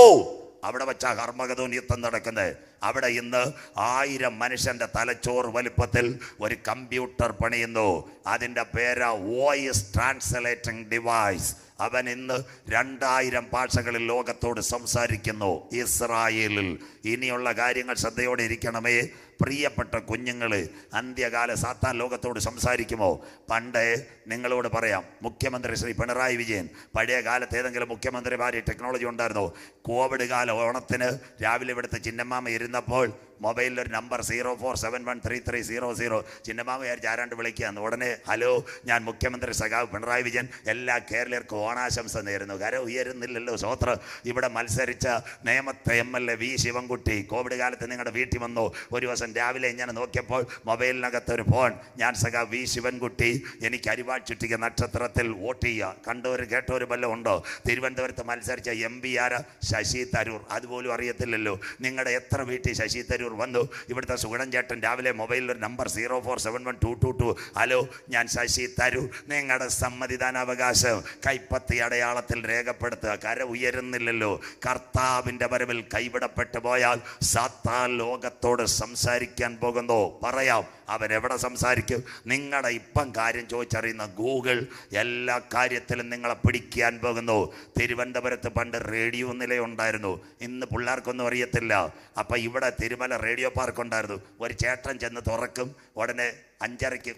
അവിടെ വെച്ചാ ഹർമഗദോൻ യുദ്ധം നടക്കുന്നത്. അവിടെ ഇന്ന് 1000 മനുഷ്യന്റെ തലച്ചോറ് വലിപ്പത്തിൽ ഒരു കമ്പ്യൂട്ടർ പണിയുന്നു. അതിൻ്റെ പേരാ വോയിസ് ട്രാൻസ്ലേറ്റിംഗ് ഡിവൈസ്. അവൻ ഇന്ന് 2000 ഭാഷകളിൽ ലോകത്തോട് സംസാരിക്കുന്നു. ഇസ്രായേലിൽ ഇനിയുള്ള കാര്യങ്ങൾ ശ്രദ്ധയോടെ ഇരിക്കണമേ പ്രിയപ്പെട്ട കുഞ്ഞുങ്ങൾ. അന്ത്യകാല സാത്താൻ ലോകത്തോട് സംസാരിക്കുമോ? പണ്ട് നിങ്ങളോട് പറയാം, മുഖ്യമന്ത്രി ശ്രീ പിണറായി വിജയൻ, പഴയ കാലത്ത് ഏതെങ്കിലും മുഖ്യമന്ത്രിമാർ ടെക്നോളജി ഉണ്ടായിരുന്നോ? കോവിഡ് കാല ഓണത്തിന് രാവിലെ ഇവിടുത്തെ ചിന്നമ്മാമ ഇരുന്നപ്പോൾ മൊബൈലിലൊരു നമ്പർ 04713300. ചിന്നമാമ വിചാരിച്ച് ആരാണ്ട് വിളിക്കുകയെന്ന്. ഉടനെ ഹലോ, ഞാൻ മുഖ്യമന്ത്രി സഖാവ് പിണറായി വിജയൻ, എല്ലാ കേരളീയർക്കും ഓണാശംസ നേരുന്നു. കര ഉയരുന്നില്ലല്ലോ. സ്വോത്രം. ഇവിടെ മത്സരിച്ച നേമത്തെ MLA വി ശിവൻകുട്ടി കോവിഡ് കാലത്ത് നിങ്ങളുടെ വീട്ടിൽ വന്നു. ഒരു ദിവസം രാവിലെ ഞാൻ നോക്കിയപ്പോൾ മൊബൈലിനകത്തൊരു ഫോൺ, ഞാൻ സഖാവ് വി ശിവൻകുട്ടി, എനിക്ക് അരിവാൾ ചുറ്റിക നക്ഷത്രത്തിൽ വോട്ട് ചെയ്യുക. കണ്ടവർ കേട്ടവർ വല്ലതും ഉണ്ടോ? തിരുവനന്തപുരത്ത് മത്സരിച്ച MP ആരാ? ശശി തരൂർ. അതുപോലും അറിയത്തില്ലല്ലോ. നിങ്ങളുടെ എത്ര വീട്ടിൽ ശശി തരൂർ ഗുരുവായൂർ വന്നു. ഇവിടുത്തെ സുഗുണൻ ചേട്ടൻ രാവിലെ മൊബൈലിൽ ഒരു നമ്പർ 04712222, ഹലോ ഞാൻ ശശി തരൂ, നിങ്ങളുടെ സമ്മതിദാനാവകാശം കൈപ്പത്തി അടയാളത്തിൽ രേഖപ്പെടുത്തുക. കര ഉയരുന്നില്ലല്ലോ. കർത്താവിൻ്റെ വരവിൽ കൈവിടപ്പെട്ടു പോയാൽ സാത്താൻ ലോകത്തോട് സംസാരിക്കാൻ പോകുന്നു. പറയാം, അവരെവിടെ സംസാരിക്കും? നിങ്ങളുടെ ഇപ്പം കാര്യം ചോദിച്ചറിയുന്ന ഗൂഗിൾ എല്ലാ കാര്യത്തിലും നിങ്ങളെ പിടിക്കാൻ പോകുന്നു. തിരുവനന്തപുരത്ത് പണ്ട് റേഡിയോ നിലയുണ്ടായിരുന്നു, ഇന്ന് പിള്ളേർക്കൊന്നും അറിയത്തില്ല. അപ്പം ഇവിടെ തിരുമല റേഡിയോ പാർക്ക് ഉണ്ടായിരുന്നു. ഒരു ചേട്ടൻ ചെന്ന് തുറക്കും, ഉടനെ 5:30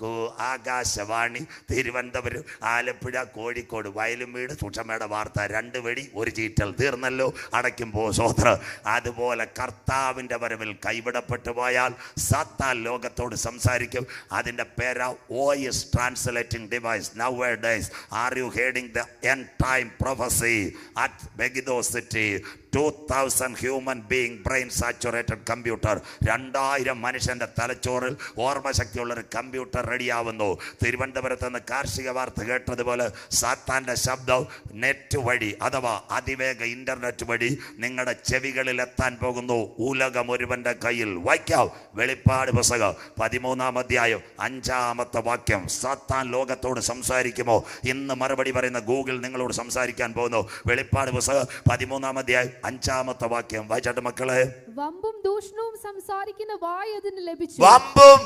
കൂ ആകാശവാണി തിരുവനന്തപുരം, ആലപ്പുഴ, കോഴിക്കോട്, വയലും വീട്, സുഷമയുടെ വാർത്ത, 2 വെടി 1 ചീറ്റൽ, തീർന്നല്ലോ, അടയ്ക്കുമ്പോൾ സ്വോത്രം. അതുപോലെ കർത്താവിൻ്റെ വരവിൽ കൈവിടപ്പെട്ടു പോയാൽ സാത്താൻ ലോകത്തോട് സംസാരിക്കും. അതിൻ്റെ പേരാ voice translating device. Nowadays, are you hearing the end time prophecy at Megiddo City? 2000 human being brain saturated computer, 2000 മനുഷ്യൻ്റെ തലച്ചോറിൽ ഓർമ്മശക്തിയുള്ളൊരു കമ്പ്യൂട്ടർ റെഡിയാവുന്നു. തിരുവനന്തപുരത്ത് നിന്ന് കാർഷിക വാർത്ത കേട്ടതുപോലെ സാത്താൻ്റെ ശബ്ദം നെറ്റ് വഴി അഥവാ അതിവേഗ ഇൻ്റർനെറ്റ് വഴി നിങ്ങളുടെ ചെവികളിൽ എത്താൻ പോകുന്നു. ഉലകം ഒരുവൻ്റെ കയ്യിൽ. വായിക്കാം, വെളിപ്പാട് പുസ്തകം 13-ാം അധ്യായം 5-ാമത്തെ വാക്യം. സാത്താൻ ലോകത്തോട് സംസാരിക്കുമോ? ഇന്ന് മറുപടി പറയുന്ന ഗൂഗിൾ നിങ്ങളോട് സംസാരിക്കാൻ പോകുന്നു. വെളിപ്പാട് പുസ്തകം 13-ാം അധ്യായം 5-ാമത്തെ വാക്യം വായിച്ചാട്ട് മക്കളെ. വമ്പും ദൂഷണവും സംസാരിക്കുന്ന വായ് അതിന് ലഭിച്ചു. വമ്പും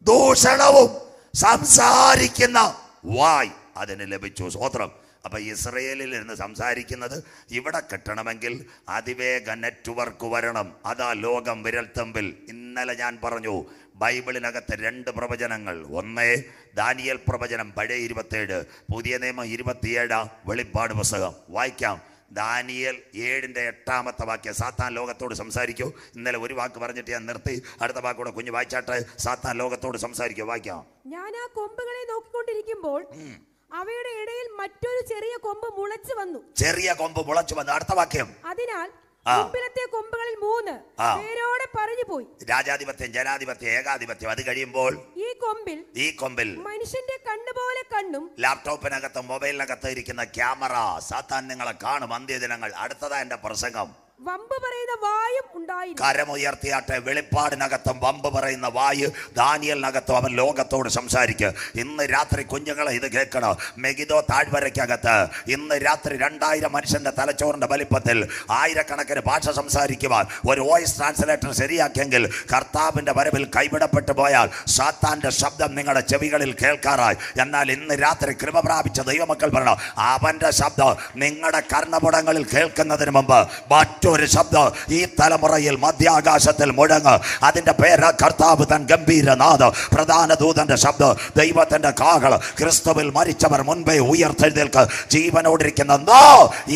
ദൂഷണവും സംസാരിക്കുന്ന വായ് അതിന് ലഭിച്ചു. സ്വോത്രം. അപ്പൊ ഇസ്രയേലിൽ ഇരുന്ന് സംസാരിക്കുന്നത് ഇവിടെ കിട്ടണമെങ്കിൽ അതിവേഗ നെറ്റ്വർക്ക് വരണം. അതാ ലോകം വിരൽത്തമ്പിൽ. ഇന്നലെ ഞാൻ പറഞ്ഞു, ബൈബിളിനകത്ത് 2 പ്രവചനങ്ങൾ. ഒന്ന് ദാനിയേൽ പ്രവചനം പഴയ 27, പുതിയ നിയമം 27, വെളിപ്പാട് പുസ്തകം. വായിക്കാം. ദാനിയേൽ 7-ന്റെ-8-ാമത്തെ വാക്യം. സാത്താൻ ലോകത്തോട് സംസാരിക്കൂ. ഇന്നലെ ഒരു വാക്ക് പറഞ്ഞിട്ട് ഞാൻ നിർത്തി. അടുത്ത വാക്കൂടെ കുഞ്ഞു വായിച്ചാട്ടെ. സാത്താൻ ലോകത്തോട് സംസാരിക്കൂ. വായിക്കാം. ഞാൻ ആ കൊമ്പുകളെ നോക്കിക്കൊണ്ടിരിക്കുമ്പോൾ അവയുടെ ഇടയിൽ മറ്റൊരു ചെറിയ കൊമ്പ് മുളച്ചു വന്നു. ചെറിയ കൊമ്പ് മുളച്ചു വന്നു. അടുത്ത വാക്യം. അതിനാൽ മുമ്പിലത്തെ കൊമ്പുകളിൽ 3 പേരോടെ പറഞ്ഞു പോയി. രാജാധിപത്യം, ജനാധിപത്യം, ഏകാധിപത്യം. അത് കഴിയുമ്പോൾ ഈ കൊമ്പിൽ മനുഷ്യന്റെ കണ്ണുപോലെ കണ്ണും ലാപ്ടോപ്പിനകത്ത് മൊബൈലിനകത്ത് ഇരിക്കുന്ന ക്യാമറ. സാത്താൻ നിങ്ങളെ കാണും അന്ത്യദിനങ്ങൾ. അടുത്തതാ എന്റെ പ്രസംഗം. വമ്പ് പറയുന്ന വായും ഉണ്ടായി. കരമുയർത്തിയാട്ടെ. വെളിപ്പാടിനകത്തും വമ്പ് പറയുന്ന വായു, ദാനിയേലിനകത്തും അവൻ ലോകത്തോട് സംസാരിക്കും. ഇന്ന് രാത്രി കുഞ്ഞുങ്ങളെ ഇത് കേൾക്കണം. മെഗിദോ താഴ്വരയ്ക്കകത്ത് ഇന്ന് രാത്രി 2000 മനുഷ്യന്റെ തലച്ചോറിന്റെ വലിപ്പത്തിൽ ആയിരക്കണക്കിന് ഭാഷ സംസാരിക്കുവാൻ ഒരു വോയിസ് ട്രാൻസ്ലേറ്റർ ശരിയാക്കിയെങ്കിൽ കർത്താവിന്റെ വരവിൽ കൈവിടപ്പെട്ടു പോയാൽ സാത്താന്റെ ശബ്ദം നിങ്ങളുടെ ചെവികളിൽ കേൾക്കാറായി. എന്നാൽ ഇന്ന് രാത്രി കൃപ പ്രാപിച്ച ദൈവമക്കൾ പറയണം, അവന്റെ ശബ്ദം നിങ്ങളുടെ കർണപുടങ്ങളിൽ കേൾക്കുന്നതിന് മുമ്പ് മറ്റൊരു ശബ്ദം ഈ തലമുറയിൽ മധ്യാകാശത്തിൽ മുഴങ്ങ്. അതിന്റെ പേര് കർത്താവ് തൻ ഗംഭീരനാഥം. പ്രധാന ദൂതന്റെ ശബ്ദം, ദൈവത്തിന്റെ കാഹളം. ക്രിസ്തുവിൽ മരിച്ചവർ മുൻപേ ഉയർത്തെഴുന്നേൽക്ക്. ജീവനോടിരിക്കുന്ന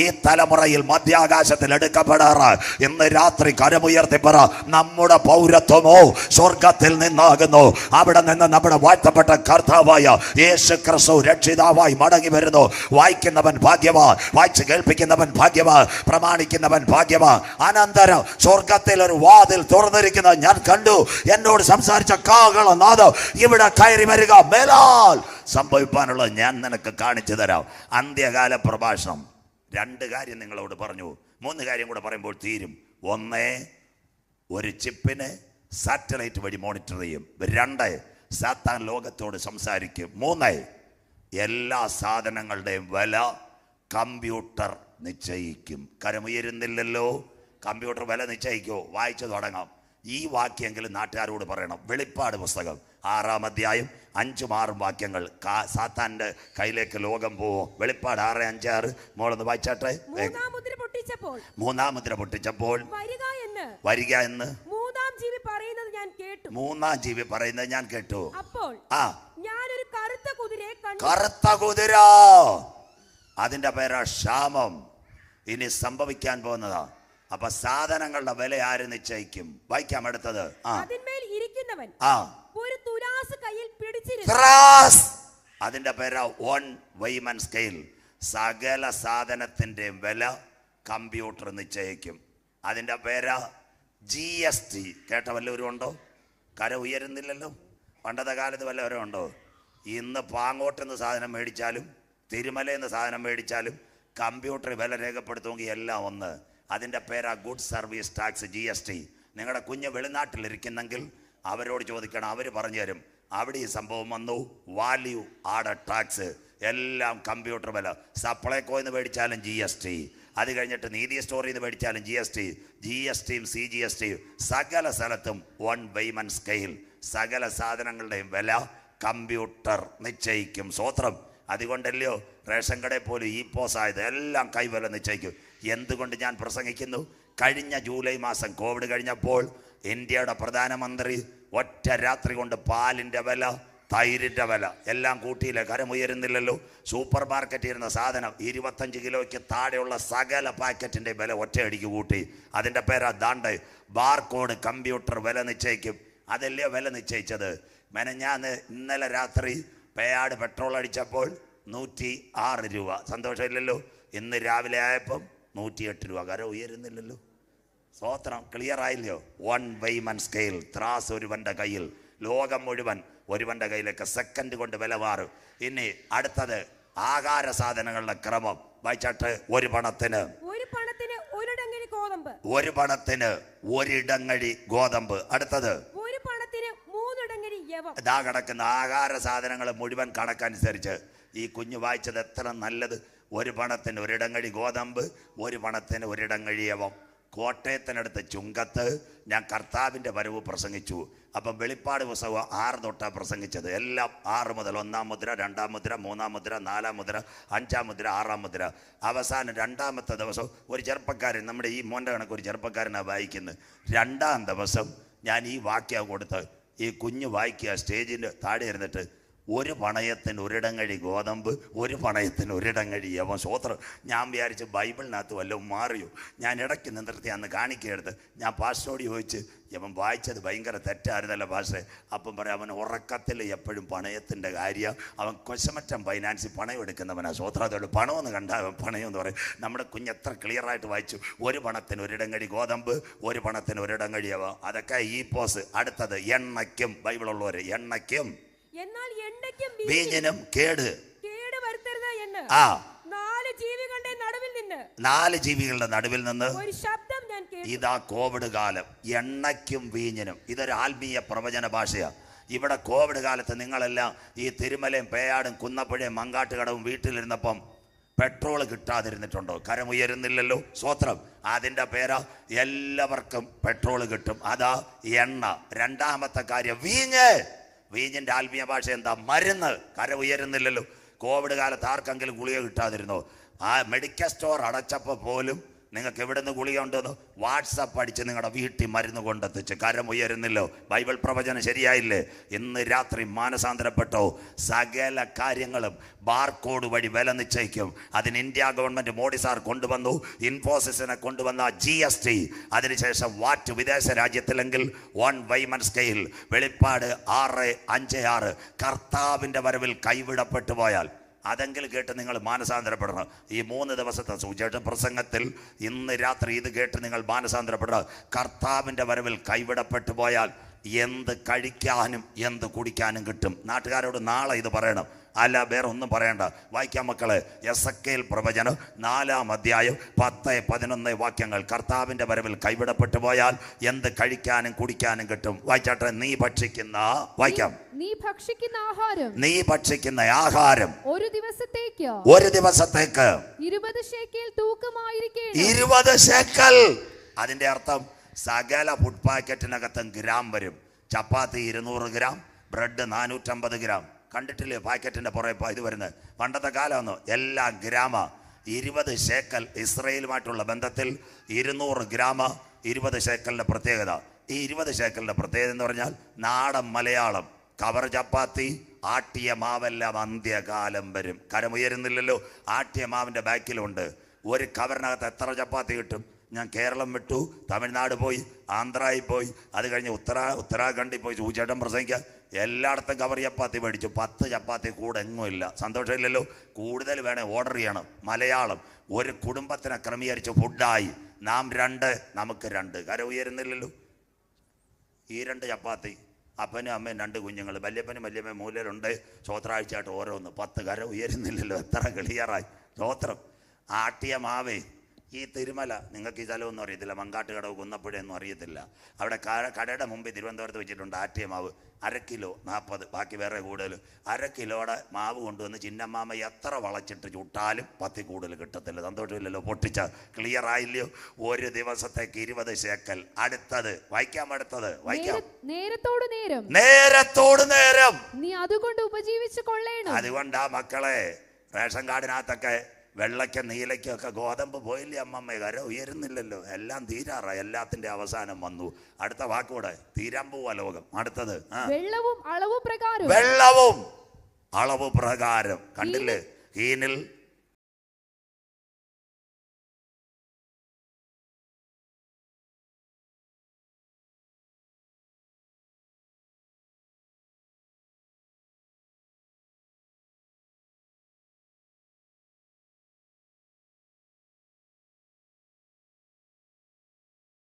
ഈ തലമുറയിൽ മധ്യാകാശത്തിൽ എടുക്കപ്പെടാറ്. ഇന്ന് രാത്രി കരമുയർത്തി പറ, നമ്മുടെ പൗരത്വമോ സ്വർഗത്തിൽ നിന്നാകുന്നു. അവിടെ നിന്ന് നമ്മുടെ വാഴ്ത്തപ്പെട്ട കർത്താവായ യേശു ക്രിസ്തു രക്ഷിതാവായി മടങ്ങി വരുന്നു. വായിക്കുന്നവൻ ഭാഗ്യവാൻ, വായിച്ച് കേൾപ്പിക്കുന്നവൻ ഭാഗ്യവാൻ, പ്രമാണിക്കുന്നവൻ ഭാഗ്യവാൻ. അനന്തരം സ്വർഗത്തിൽ ഒരു വാതിൽ തുറന്നിരിക്കുന്നത് ഞാൻ കണ്ടു. എന്നോട് സംസാരിച്ച കാഹളനാദം ഇവിടെ കയറി വരിക. മേലാൽ സംഭവിക്കാനുള്ളത് ഞാൻ നിനക്ക് കാണിച്ചു തരാം. അന്ത്യകാല പ്രഭാഷണം. 2 കാര്യം നിങ്ങളോട് പറഞ്ഞു. 3 കാര്യം കൂടെ പറയുമ്പോൾ തീരും. 1, ഒരു ചിപ്പിനെ സാറ്റലൈറ്റ് വഴി മോണിറ്റർ ചെയ്യും. 2, സാത്താൻ ലോകത്തോട് സംസാരിക്കും. 3, എല്ലാ സാധനങ്ങളുടെയും വില കമ്പ്യൂട്ടർ നിശ്ചയിക്കും. കരമുയരുന്നില്ലല്ലോ. കമ്പ്യൂട്ടർ വില നിശ്ചയിക്കോ? വായിച്ചു തുടങ്ങാം. ഈ വാക്യെങ്കിലും നാട്ടുകാരോട് പറയണം. വെളിപ്പാട് പുസ്തകം 6-ാം അധ്യായം 5-6 വാക്യങ്ങൾ. സാത്താന്റെ കയ്യിലേക്ക് ലോകം പോവും. വെളിപ്പാട് 6:5-6 മോളൊന്ന് വായിച്ചാട്ടെ. 3-ാം മുദ്ര പൊട്ടിച്ചപ്പോൾ വരിക എന്ന് 3-ാം ജീവി പറയുന്നത് ഞാൻ കേട്ടു. 3-ാം ജീവി പറയുന്നത് ഞാൻ കേട്ടു. അപ്പോൾ ഞാനൊരു കറുത്ത കുതിരയെ കണ്ടു. കറുത്ത കുതിര. അതിന്റെ പേരാ ക്ഷാമം. ഇനി സംഭവിക്കാൻ പോകുന്നതാ. അപ്പൊ സാധനങ്ങളുടെ വില ആര് നിശ്ചയിക്കും? വായിക്കാം അടുത്തത്. അതിന്മേൽ ഇരിക്കുന്നവൻ ഒരു തുലാസ് കയ്യിൽ പിടിച്ചിരുന്നു. അതിന്റെ പേരാ 1 വൈമൻ സ്കെയിൽ. സകല സാധനത്തിന്റെ വില കമ്പ്യൂട്ടർ നിശ്ചയിക്കും. അതിന്റെ പേരാ GST. കേട്ട വല്ലവരും ഉണ്ടോ? കര ഉയരുന്നില്ലല്ലോ. പണ്ടത്തെ കാലത്ത് വല്ലവരും ഉണ്ടോ? ഇന്ന് പാങ്ങോട്ടെന്ന് സാധനം മേടിച്ചാലും തിരുമലയെന്ന് സാധനം മേടിച്ചാലും കമ്പ്യൂട്ടർ വില രേഖപ്പെടുത്തുമെങ്കിൽ എല്ലാം ഒന്ന്. അതിൻ്റെ പേരാ ഗുഡ് സർവീസ് ടാക്സ്, GST. നിങ്ങളുടെ കുഞ്ഞ് വെളിനാട്ടിലിരിക്കുന്നെങ്കിൽ അവരോട് ചോദിക്കണം, അവർ പറഞ്ഞു തരും. അവിടെ ഈ സംഭവം വന്നു. വാല്യൂ ആഡഡ് ടാക്സ് എല്ലാം കമ്പ്യൂട്ടർ വില. സപ്ലൈകോയിൽ നിന്ന് മേടിച്ചാലും GST, അത് കഴിഞ്ഞിട്ട് നീതി സ്റ്റോറിൽ നിന്ന് മേടിച്ചാലും GSTയും CGSTയും സകല സ്ഥലത്തും 1 പൈമൻ സ്കെയിൽ. സകല സാധനങ്ങളുടെയും വില കമ്പ്യൂട്ടർ നിശ്ചയിക്കും. സ്വോത്രം. അതുകൊണ്ടല്ലയോ റേഷൻ കടയിൽ പോലും ഈ പോസായത് എല്ലാം കൈവില നിശ്ചയിക്കും. എന്തുകൊണ്ട് ഞാൻ പ്രസംഗിക്കുന്നു? കഴിഞ്ഞ ജൂലൈ മാസം കോവിഡ് കഴിഞ്ഞപ്പോൾ ഇന്ത്യയുടെ പ്രധാനമന്ത്രി ഒറ്റ രാത്രി കൊണ്ട് പാലിൻ്റെ വില, തൈരിൻ്റെ വില എല്ലാം കൂട്ടിയില്ല. കരമുയരുന്നില്ലല്ലോ. സൂപ്പർ മാർക്കറ്റിൽ ഇരുന്ന സാധനം 25 കിലോയ്ക്ക് താഴെയുള്ള സകല പാക്കറ്റിൻ്റെ വില ഒറ്റയടിക്ക് കൂട്ടി. അതിൻ്റെ പേരാ ദാണ്ട് ബാർകോഡ് കമ്പ്യൂട്ടർ വില നിശ്ചയിക്കും. അതല്ലേ വില നിശ്ചയിച്ചത്. ഇന്നലെ രാത്രി പേയാട് പെട്രോൾ അടിച്ചപ്പോൾ 106 രൂപ. സന്തോഷമില്ലല്ലോ. ഇന്ന് രാവിലെ ആയപ്പം 108 രൂപ. കര ഉയരുന്നില്ലല്ലോ. സ്വോത്രം. ക്ലിയർ ആയില്ലയോ? 1 പൈമൻ സ്കെയിൽ. ത്രാസ് ഒരുവൻ്റെ കയ്യിൽ. ലോകം മുഴുവൻ ഒരുവൻ്റെ കയ്യിലേക്ക് സെക്കൻഡ് കൊണ്ട് വില മാറും. ഇനി അടുത്തത് ആഹാര സാധനങ്ങളുടെ ക്രമം വായിച്ചാട്ട്. ഒരു പണത്തിന് ഒരിടങ്ങഴി ഗോതമ്പ്. അടുത്തത് ഇതാ കിടക്കുന്ന ആഹാര സാധനങ്ങൾ മുഴുവൻ കണക്കനുസരിച്ച് ഈ കുഞ്ഞ് വായിച്ചത് എത്ര നല്ലത്. ഒരു പണത്തിന് ഒരിടങ്ങഴി ഗോതമ്പ്, ഒരു പണത്തിന് ഒരിടങ്ങഴി യവം. കോട്ടയത്തിനടുത്ത് ചുങ്കത്ത് ഞാൻ കർത്താവിൻ്റെ വരവ് പ്രസംഗിച്ചു. അപ്പം വെളിപ്പാട് പുസ്തകം 6 തൊട്ടാണ് പ്രസംഗിച്ചത്. എല്ലാം 6 മുതൽ 1-ാം മുദ്ര, 2-ാം മുദ്ര, 3-ാം മുദ്ര, 4-ാം മുദ്ര, 5-ാം മുദ്ര, 6-ാം മുദ്ര. അവസാനം 2-ാമത്തെ ദിവസം ഒരു ചെറുപ്പക്കാരൻ, നമ്മുടെ ഈ മോൻ്റെ കണക്ക് ഒരു ചെറുപ്പക്കാരനാണ് വായിക്കുന്നത്. 2-ാം ദിവസം ഞാൻ ഈ വാക്യം കൊടുത്ത് ഈ കുഞ്ഞ് വായിക്കുക. സ്റ്റേജിൻ്റെ താഴെ ഇരുന്നിട്ട് ഒരു പണയത്തിന് ഒരിടങ്ങഴി ഗോതമ്പ്, ഒരു പണയത്തിന് ഒരിടങ്ങഴി യവം. സ്വോത്രം. ഞാൻ വിചാരിച്ച് ബൈബിളിനകത്ത് വല്ലതും മാറിയോ. ഞാൻ ഇടയ്ക്ക് നിർത്തി അന്ന് കാണിക്കരുത്. ഞാൻ പാസ്റ്ററോട് ചോദിച്ച്, യവൻ വായിച്ചത് ഭയങ്കര തെറ്റായിരുന്നല്ലോ പാസ്റ്ററെ. അപ്പം പറയാം, അവൻ ഉറക്കത്തിൽ എപ്പോഴും പണയത്തിൻ്റെ കാര്യം. അവൻ കൊശമറ്റം ഫൈനാൻസിൽ പണയം എടുക്കുന്നവനാണ്. സ്വോത്രത്തോട് പണമെന്ന് കണ്ടാൽ അവൻ പണയം എന്ന് പറയും. നമ്മുടെ കുഞ്ഞ് എത്ര ക്ലിയറായിട്ട് വായിച്ചു. ഒരു പണത്തിന് ഒരിടങ്ങഴി ഗോതമ്പ്, ഒരു പണത്തിന് ഒരിടങ്ങഴി യവം. അതൊക്കെ ഈ പോസ്. അടുത്തത് എണ്ണയ്ക്കും. ബൈബിളുള്ളവർ എണ്ണയ്ക്കും വീഞ്ഞിനും കേട് വരുത്തരുത് എന്ന് 4 ജീവികളുടെ നടുവിൽ നിന്ന് ഒരു ശബ്ദം ഞാൻ കേട്ടു. ഇതാ കോവിഡ് കാലം. എണ്ണയ്ക്കും വീഞ്ഞിനും. ഇതൊരു ആത്മീയ പ്രവചന ഭാഷയാണ്. ഇവിടെ കോവിഡ് കാലത്ത് നിങ്ങളെല്ലാം ഈ തിരുമലയും പേയാടും കുന്നപ്പുഴയും മങ്കാട്ടുകടവും വീട്ടിലിരുന്നപ്പം പെട്രോൾ കിട്ടാതിരുന്നിട്ടുണ്ടോ? കരമുയരുന്നില്ലല്ലോ. സ്വോത്രം. അതിൻ്റെ പേരാ എല്ലാവർക്കും പെട്രോൾ കിട്ടും. അതാ എണ്ണ. 2-ാമത്തെ കാര്യം വീഞ്ഞിൻ്റെ ആത്മീയ ഭാഷ എന്താ? മരുന്ന്. കര ഉയരുന്നില്ലല്ലോ. കോവിഡ് കാലത്ത് ആർക്കെങ്കിലും ഗുളിക കിട്ടാതിരുന്നോ? ആ മെഡിക്കൽ സ്റ്റോർ അടച്ചപ്പോൾ പോലും നിങ്ങൾക്ക് എവിടെ നിന്ന് ഗുളിക ഉണ്ടെന്ന് വാട്സപ്പ് അടിച്ച് നിങ്ങളുടെ വീട്ടിൽ മരുന്ന് കൊണ്ടെത്തിച്ച്. കരം ഉയരുന്നില്ലോ. ബൈബിൾ പ്രവചനം ശരിയായില്ലേ? ഇന്ന് രാത്രി മാനസാന്തരപ്പെട്ടോ. സകല കാര്യങ്ങളും ബാർകോഡ് വഴി വില നിശ്ചയിക്കും. അതിന് ഇന്ത്യ ഗവൺമെൻറ് മോഡി സാർ കൊണ്ടുവന്നു. ഇൻഫോസിസിനെ കൊണ്ടുവന്ന GST. അതിനുശേഷം വാറ്റ് വിദേശ രാജ്യത്തിലെങ്കിൽ 1 പൈമൻ സ്കെയിൽ. വെളിപ്പാട് 6:5-6. കർത്താവിൻ്റെ വരവിൽ കൈവിടപ്പെട്ടു പോയാൽ അതെങ്കിലും കേട്ട് നിങ്ങൾ മാനസാന്തരപ്പെടണം. ഈ 3 ദിവസത്തെ സുവിശേഷ പ്രസംഗത്തിൽ ഇന്ന് രാത്രി ഇത് കേട്ട് നിങ്ങൾ മാനസാന്തരപ്പെടണം. കർത്താവിൻ്റെ വരവിൽ കൈവിടപ്പെട്ടു പോയാൽ എന്ത് കഴിക്കാനും എന്ത് കുടിക്കാനും കിട്ടും. നാട്ടുകാരോട് നാളെ ഇത് പറയണം. അല്ല വേറെ ഒന്നും പറയണ്ട. വായിക്കാം മക്കളെ. എസക്കേൽ പ്രവചനം 4-ാം അധ്യായം 10-11 വാക്യങ്ങൾ. കർത്താവിൻ്റെ വരവിൽ കൈവിടപ്പെട്ടു പോയാൽ എന്ത് കഴിക്കാനും കുടിക്കാനും കിട്ടും. വായിച്ചാട്ടെ. നീ ഭക്ഷിക്കുന്ന വായിക്കാം. നീ ഭക്ഷിക്കുന്ന ആഹാരം ഒരു ദിവസത്തേക്ക് 20 ശേക്കെൽ തൂക്കമായിരിക്കണം. 20 ശേക്കൽ. അതിൻ്റെ അർത്ഥം സകല ഫുഡ് പാക്കറ്റിനകത്തും ഗ്രാം വരും. ചപ്പാത്തി 200 ഗ്രാം, ബ്രെഡ് 450 ഗ്രാം. കണ്ടിട്ടില്ലേ പാക്കറ്റിൻ്റെ പുറകെ ഇത് വരുന്നത്? പണ്ടത്തെ കാലമൊന്നു എല്ലാം ഗ്രാമ. 20 ശേക്കൽ. ഇസ്രയേലുമായിട്ടുള്ള ബന്ധത്തിൽ 200 ഗ്രാമ 20 ശേക്കലിൻ്റെ പ്രത്യേകത. ഈ 20 ശേക്കലിൻ്റെ പ്രത്യേകത എന്ന് പറഞ്ഞാൽ നാടൻ മലയാളം. കവർ ചപ്പാത്തി, ആട്ടിയ മാവെല്ലാം അന്ത്യകാലം വരും. കരമുയരുന്നില്ലല്ലോ. ആട്ടിയ മാവിൻ്റെ ബാക്കിലുണ്ട്. ഒരു കവറിനകത്ത് എത്ര ചപ്പാത്തി കിട്ടും? ഞാൻ കേരളം വിട്ടു, തമിഴ്നാട് പോയി, ആന്ധ്രയിൽ പോയി, അത് കഴിഞ്ഞ് ഉത്തരാഖണ്ഡിൽ പോയി സൂചേട്ടൻ പ്രസംഗിക്കാൻ. എല്ലായിടത്തും കവർ ചപ്പാത്തി മേടിച്ചു. 10 ചപ്പാത്തി കൂടെ എങ്ങുമില്ല. സന്തോഷമില്ലല്ലോ. കൂടുതൽ വേണേൽ ഓർഡർ ചെയ്യണം. മലയാളം ഒരു കുടുംബത്തിനെ ക്രമീകരിച്ച് ഫുഡായി. നാം 2, നമുക്ക് 2. കര ഉയരുന്നില്ലല്ലോ. ഈ 2 ചപ്പാത്തി. അപ്പനും അമ്മയും 2 കുഞ്ഞുങ്ങൾ. വല്യപ്പനും വല്യമ്മയും മൂലരുണ്ട്. സ്വോത്രാഴ്ചയായിട്ട് ഓരോന്ന്. 10. കര ഉയരുന്നില്ലല്ലോ. എത്ര ക്ലിയറായി. സ്വോത്രം. ആട്ടിയ മാവേ ഈ തിരുമല, നിങ്ങൾക്ക് ഈ സ്ഥലമൊന്നും അറിയത്തില്ല, മങ്കാട്ടുകടവ് കുന്നപ്പുഴയൊന്നും അറിയത്തില്ല. അവിടെ കടയുടെ മുമ്പിൽ തിരുവനന്തപുരത്ത് വെച്ചിട്ടുണ്ട് ആറ്റിയ മാവ് 1/2 കിലോ 40, ബാക്കി വേറെ കൂടുതൽ. 1/2 കിലോയുടെ മാവ് കൊണ്ടുവന്ന് ചിന്നമ്മാമ എത്ര വളച്ചിട്ട് ചുട്ടാലും 10 കൂടുതൽ കിട്ടത്തില്ല. സന്തോഷമില്ലല്ലോ? പൊട്ടിച്ച ക്ലിയർ ആയില്ലയോ? ഒരു ദിവസത്തേക്ക് 20 ശേക്കൽ. അടുത്തത് വായിക്കാം, അടുത്തത് വായിക്കാം. നേരത്തോട് നേരം, നേരത്തോട് നേരം നീ അതുകൊണ്ട് ഉപജീവിച്ചു കൊള്ളേണം. അതുകൊണ്ടാ മക്കളെ, റേഷൻ കാർഡിനകത്തൊക്കെ വെള്ളയ്ക്കും നീലയ്ക്കും ഒക്കെ ഗോതമ്പ് പോയില്ലേ അമ്മമ്മ? കര ഉയരുന്നില്ലല്ലോ, എല്ലാം തീരാറ, എല്ലാത്തിന്റെ അവസാനം വന്നു. അടുത്ത വാക്കൂടെ, തീരാൻ പോവാ ലോകം. അടുത്തത് വെള്ളവും അളവും പ്രകാരം, വെള്ളവും അളവ് പ്രകാരം. കണ്ടില്ലേ? ഹീനിൽ